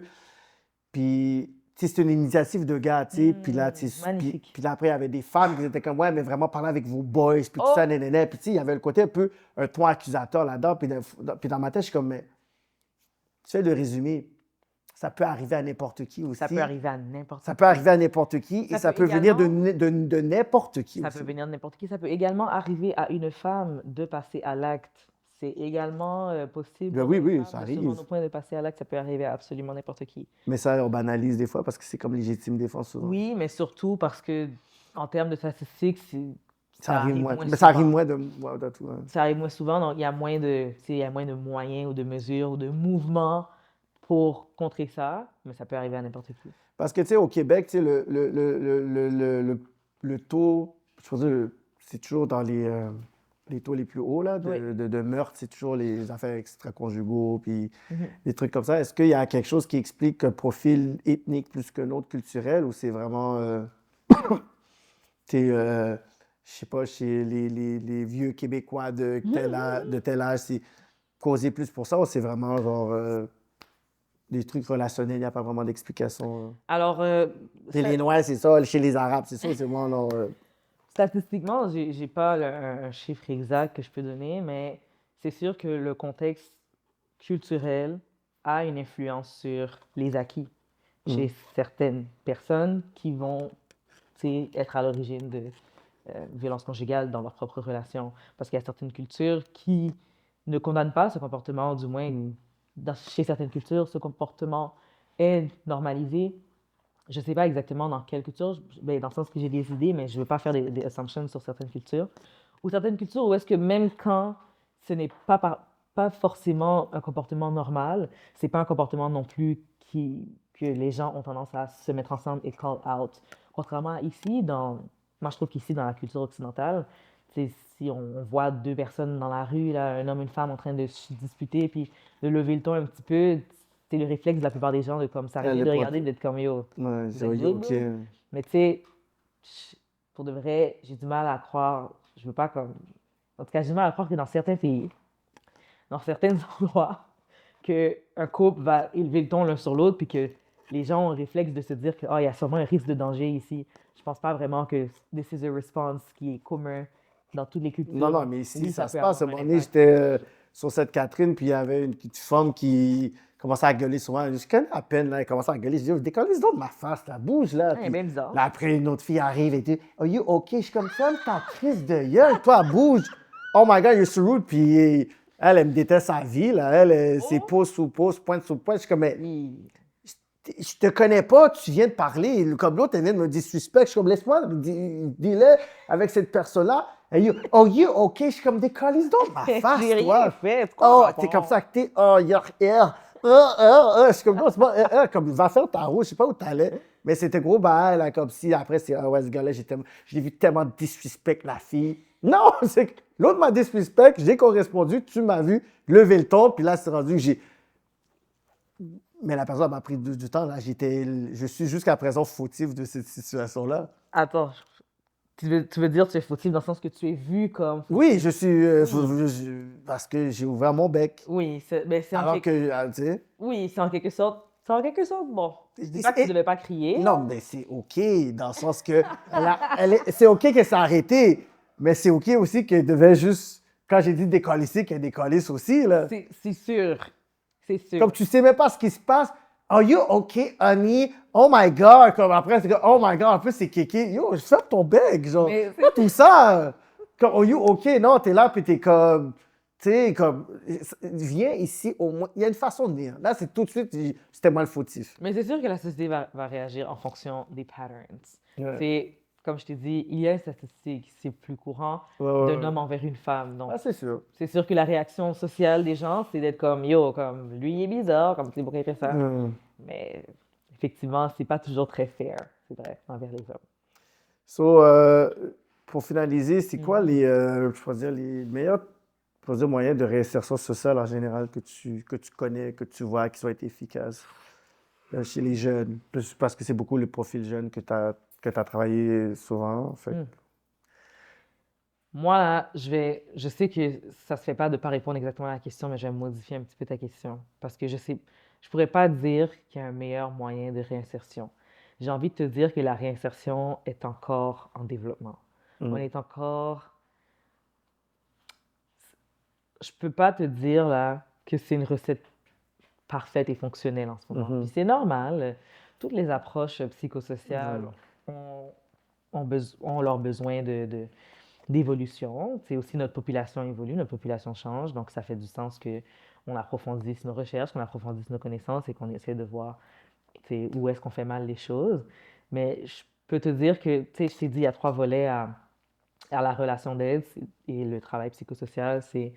Puis, tu sais, c'est une initiative de gars, tu sais, puis là, tu sais, magnifique. puis là, après, il y avait des femmes qui étaient comme, ouais, mais vraiment parler avec vos boys, puis tout Oh! ça, nénéné. Puis, tu sais, il y avait le côté un peu, un ton accusateur là-dedans, puis dans ma tête, je suis comme, mais, tu fais le résumé, ça peut arriver à n'importe qui aussi. Ça peut arriver à n'importe Ça peut arriver à n'importe qui, Ça et ça peut peut venir également- de n'importe qui Ça aussi. peut venir de n'importe qui. Ça peut également arriver à une femme de passer à l'acte. C'est également possible. Ben pour oui, une oui, femme ça de arrive. se rendre au point de passer à l'acte, ça peut arriver à absolument n'importe qui. Mais ça, on banalise des fois parce que c'est comme légitime défense souvent. Oui, mais surtout parce que en termes de statistiques, Ça arrive moins. Mais souvent. ça arrive moins de tout. Hein. Ça arrive moins souvent, donc il y a moins de, tu sais, il y a moins de moyens ou de mesures ou de mouvements pour contrer ça, mais ça peut arriver à n'importe qui. Parce que, tu sais, au Québec, tu sais, le taux, je pense que c'est toujours dans les taux les plus hauts là, Oui. de meurtre, c'est toujours les affaires extra-conjugaux, puis Mhm. des trucs comme ça. Est-ce qu'il y a quelque chose qui explique un profil ethnique plus qu'un autre culturel, ou c'est vraiment, tu sais, je sais pas, chez les vieux Québécois de tel âge, c'est causé plus pour ça, ou c'est vraiment genre des trucs relationnels, il n'y a pas vraiment d'explication. Alors, Chez les Noirs, c'est ça. Chez les Arabes, c'est ça. C'est vraiment non, statistiquement, j'ai pas un chiffre exact que je peux donner, mais c'est sûr que le contexte culturel a une influence sur les acquis chez certaines personnes qui vont, tu sais, être à l'origine de violences conjugales dans leur propre relation. Parce qu'il y a certaines cultures qui ne condamnent pas ce comportement, du moins chez certaines cultures, ce comportement est normalisé. Je ne sais pas exactement dans quelle culture, ben, dans le sens que j'ai des idées, mais je ne veux pas faire des assumptions sur certaines cultures. Ou certaines cultures où est-ce que même quand ce n'est pas forcément un comportement normal, ce n'est pas un comportement non plus que les gens ont tendance à se mettre ensemble et call out. Contrairement à ici, moi je trouve qu'ici, dans la culture occidentale, si on voit deux personnes dans la rue, là, un homme et une femme en train de se disputer, puis de lever le ton un petit peu, c'est le réflexe de la plupart des gens de comme s'arrêter de regarder et d'être comme yo. ouais, Vous êtes good, OK. bro? Mais tu sais, pour de vrai, j'ai du mal à croire, je veux pas comme. En tout cas, j'ai du mal à croire que dans certains pays, dans certains endroits, qu'un couple va élever le ton l'un sur l'autre, puis que les gens ont le réflexe de se dire que il y a sûrement un risque de danger ici. Je pense pas vraiment que this is a response qui est commun dans toutes les cultures. Non, mais ici, Oui, ça se peut passe. À un avoir un moment donné, impact. j'étais sur cette Catherine, puis il y avait une petite femme qui commençait à gueuler souvent. Je connais à peine, là, elle commençait à gueuler. Je dis, décollez donc de ma face, là, bouge, là. Ouais, Puis bien bizarre. là, après, une autre fille arrive et dit, Are you OK? Je suis comme, ferme ta crise de gueule, toi, bouge. Oh my God, you're so rude. Puis elle me déteste sa vie, là. Elle, c'est pouce sous pouce, pointe sous pointe. Je suis comme, mais Oui. je te connais pas, tu viens de parler. Comme l'autre, elle vient de me disrespect. Je suis comme, laisse-moi, dis-le avec cette personne-là. Et oh, you, OK? Je suis comme, décollez donc de ma face, J'ai toi. rien fait. Oh, t'es comme ça que t'es. Oh, you're here. Je suis comme, non, c'est pas. Comme, va faire ta roue, je sais pas où t'allais. Mais c'était gros, bah, là, comme si après, c'est, ah ouais, ce gars-là, je l'ai vu tellement disrespect la fille. Non, c'est que l'autre m'a disrespect, j'ai correspondu, tu m'as vu lever le ton, puis là, c'est rendu que j'ai. Mais la personne m'a pris du temps. Là, je suis jusqu'à présent fautif de cette situation-là. Attends, tu veux dire tu es fautif dans le sens que tu es vu comme Oui, fautif? je suis. Parce que j'ai ouvert mon bec. Oui, c'est en Alors quelque... que, tu sais. Oui, c'est en quelque sorte, bon, je dis pas que tu et- devais pas crier, non, là. mais c'est OK, dans le sens que. C'est OK que ça a arrêté. Mais c'est OK aussi qu'elle devait juste. Quand j'ai dit décalisser, qu'elle décalisse aussi, là. C'est sûr, c'est sûr. Comme tu sais même pas ce qui se passe. Are you okay, honey? Oh my God. Comme après, c'est comme, oh my God. En plus, c'est kéké. Yo, ferme ton bec. Genre, Mais pas tout ça. Comme, are you okay? Non, t'es là, puis t'es comme, tu sais, comme, viens ici au moins. Il y a une façon de venir. Là, c'est tout de suite, c'était moi le fautif. Mais c'est sûr que la société va réagir en fonction des patterns. Ouais. C'est, comme je t'ai dit, il y a une statistique, c'est plus courant Ouais, ouais, d'un ouais. homme envers une femme. Donc, Ah, c'est sûr. c'est sûr que la réaction sociale des gens, c'est d'être comme, yo, comme, lui, il est bizarre, comme, c'est pourquoi il fait ça. Mais, effectivement, c'est pas toujours très fair, c'est vrai, envers les hommes. So, pour finaliser, c'est quoi Mhm. je pourrais dire, les meilleurs je pourrais dire, moyens de réinsertion sociale en général que tu connais, que tu vois, qui soient été efficaces chez les jeunes? Parce que c'est beaucoup le profil jeune que tu travaillé souvent. Fait. Hmm. Moi, là, je sais que ça se fait pas de pas répondre exactement à la question, mais je vais modifier un petit peu ta question. Parce que je pourrais pas dire qu'il y a un meilleur moyen de réinsertion. J'ai envie de te dire que la réinsertion est encore en développement. On Mm. est encore, je peux pas te dire, là, que c'est une recette parfaite et fonctionnelle en ce moment. Puis Mhm. c'est normal. Toutes les approches psychosociales Voilà. ont, ont leur besoin d'évolution. C'est aussi notre population évolue, notre population change, donc ça fait du sens que on approfondisse nos recherches, qu'on approfondisse nos connaissances et qu'on essaie de voir où est-ce qu'on fait mal les choses. Mais je peux te dire que, tu sais, je t'ai dit, il y a trois volets à la relation d'aide et le travail psychosocial, c'est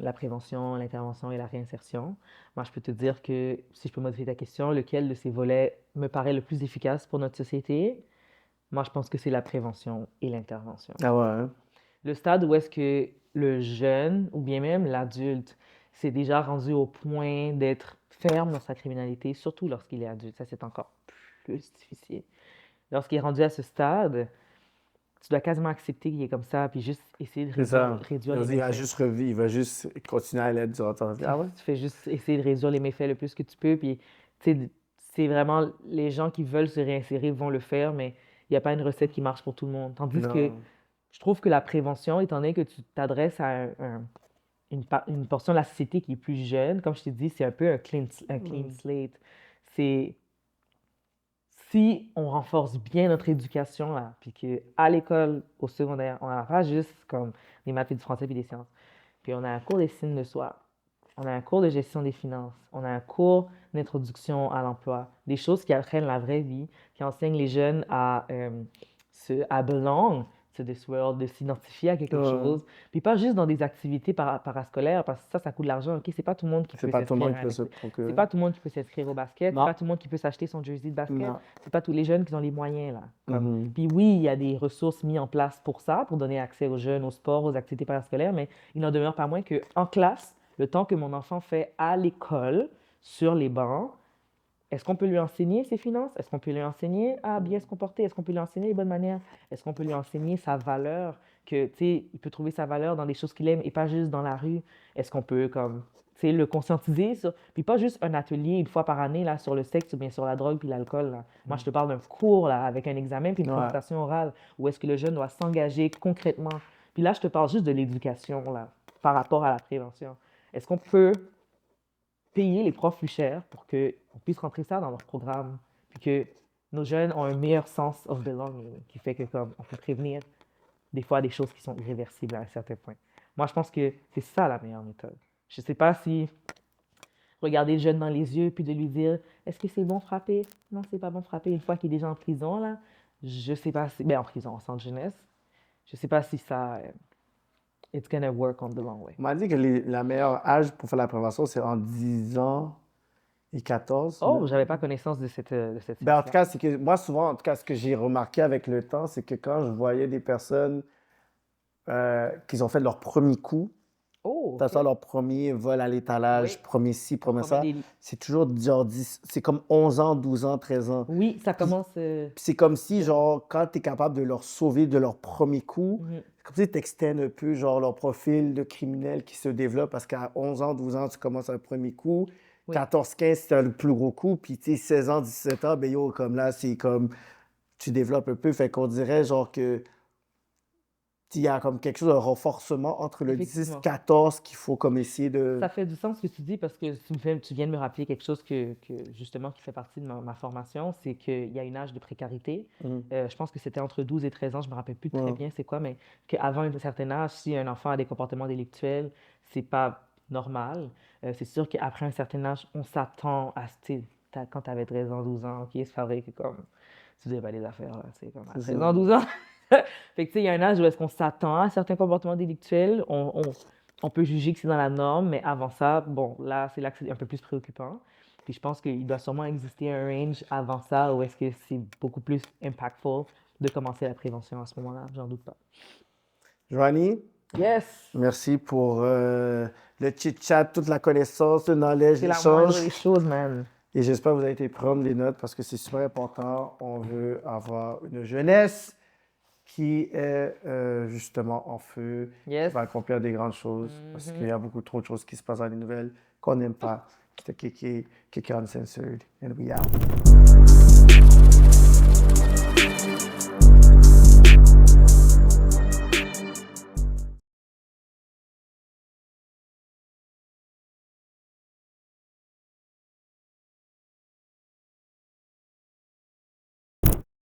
la prévention, l'intervention et la réinsertion. Moi, je peux te dire que, si je peux modifier ta question, lequel de ces volets me paraît le plus efficace pour notre société? Moi, je pense que c'est la prévention et l'intervention. Ah ouais, hein? Le stade où est-ce que le jeune, ou bien même l'adulte, s'est déjà rendu au point d'être ferme dans sa criminalité, surtout lorsqu'il est adulte. Ça, c'est encore plus difficile. Lorsqu'il est rendu à ce stade, tu dois quasiment accepter qu'il est comme ça, puis juste essayer de C'est ça. réduire les Il va méfaits. juste revivre, il va juste continuer à l'être durant ta vie. Ah ouais? Tu fais juste essayer de réduire les méfaits le plus que tu peux, puis tu sais, c'est vraiment les gens qui veulent se réinsérer vont le faire, mais il n'y a pas une recette qui marche pour tout le monde. Tandis que Non. je trouve que la prévention, étant donné que tu t'adresses à une portion de la société qui est plus jeune, comme je t'ai dit, c'est un peu un clean Mm. slate. C'est si on renforce bien notre éducation, là, puis qu'à l'école, au secondaire, on n'a pas juste comme des maths et du français puis des sciences, puis on a un cours d'estime de soi, on a un cours de gestion des finances, on a un cours d'introduction à l'emploi, des choses qui apprennent la vraie vie, qui enseignent les jeunes à belong to this world, de s'identifier à quelque Ouais. chose, puis pas juste dans des activités parascolaires, parce que ça coûte de l'argent, ok? C'est pas tout le monde qui C'est peut pas tout le monde s'inscrire qui à peut se c'est procurer. pas tout le monde qui peut s'inscrire au basket, c'est Non. pas tout le monde qui peut s'acheter son jersey de basket, Non. c'est pas tous les jeunes qui ont les moyens, là. Mhm. Puis oui, il y a des ressources mises en place pour ça, pour donner accès aux jeunes, au sport, aux activités parascolaires, mais il n'en demeure pas moins qu'en classe, le temps que mon enfant fait à l'école, sur les bancs, est-ce qu'on peut lui enseigner ses finances? Est-ce qu'on peut lui enseigner à bien se comporter? Est-ce qu'on peut lui enseigner les bonnes manières? Est-ce qu'on peut lui enseigner sa valeur? Que, tu sais, il peut trouver sa valeur dans des choses qu'il aime et pas juste dans la rue. Est-ce qu'on peut, comme, tu sais, le conscientiser sur... Puis pas juste un atelier une fois par année, là, sur le sexe ou bien sur la drogue puis l'alcool, là. Moi, je te parle d'un cours, là, avec un examen puis une Ouais. présentation orale où est-ce que le jeune doit s'engager concrètement. Puis là, je te parle juste de l'éducation, là, par rapport à la prévention. Est-ce qu'on peut payer les profs plus cher pour qu'on puisse rentrer ça dans leur programme, puis que nos jeunes ont un meilleur sens of belonging, qui fait que comme on peut prévenir des fois des choses qui sont irréversibles à un certain point. Moi, je pense que c'est ça la meilleure méthode. Je ne sais pas si regarder le jeune dans les yeux puis de lui dire est-ce que c'est bon frapper? Non, c'est pas bon frapper une fois qu'il est déjà en prison là. Je sais pas si ben en prison, en centre jeunesse. Je sais pas si ça it's gonna work on the long way. On m'a dit que la meilleure âge pour faire la prévention, c'est en 10 ans et 14. Oh, j'avais pas connaissance de cette Ben, en tout science-là. cas, c'est que moi, souvent, en tout cas, ce que j'ai remarqué avec le temps, c'est que quand je voyais des personnes qui ont fait leur premier coup, Oh, Ça sort OK. leur premier vol à l'étalage, Oui, premier ci, premier premier ça. délit. C'est toujours genre 10, c'est comme 11 ans, 12 ans, 13 ans. Oui, ça Puis commence puis c'est comme si, jeune. genre, quand tu es capable de leur sauver de leur premier coup, Mhm. c'est comme si tu extends un peu, genre, leur profil de criminel qui se développe parce qu'à 11 ans, 12 ans, tu commences un premier coup. Oui, 14, 15, c'est le plus gros coup. Puis, tu sais, 16 ans, 17 ans, ben yo, comme là, c'est comme tu développes un peu. Fait qu'on dirait, genre, que il y a comme quelque chose de renforcement entre le effectivement. 10-14 qu'il faut comme essayer de... Ça fait du sens ce que tu dis parce que tu viens de me rappeler quelque chose justement qui fait partie de ma formation, c'est qu'il y a une âge de précarité. Mm. Je pense que c'était entre 12 et 13 ans, je me rappelle plus très Ouais. bien c'est quoi, mais qu'avant un certain âge, si un enfant a des comportements délictuels, c'est pas normal. C'est sûr qu'après un certain âge, on s'attend à, tu sais, quand tu avais 13 ans, 12 ans, ok, c'est pas vrai que comme, tu faisais pas les affaires, là, c'est comme à C'est 13 ça. ans, 12 ans. Fait que tu sais, il y a un âge où est-ce qu'on s'attend à certains comportements délictuels, on peut juger que c'est dans la norme, mais avant ça, bon, là que c'est un peu plus préoccupant. Puis je pense qu'il doit sûrement exister un range avant ça où est-ce que c'est beaucoup plus impactful de commencer la prévention à ce moment-là, j'en doute pas. Joanie, Yes! merci pour le chit-chat, toute la connaissance, le knowledge, C'est la moindre l'échange. des choses, man. Et j'espère que vous avez été prendre des notes parce que c'est super important. On veut avoir une jeunesse qui est justement en feu, qui Yes. va accomplir des grandes choses parce qu'il y a beaucoup trop de choses qui se passent dans les nouvelles qu'on n'aime pas. C'était Kiki, Kiki Uncensored, and we out.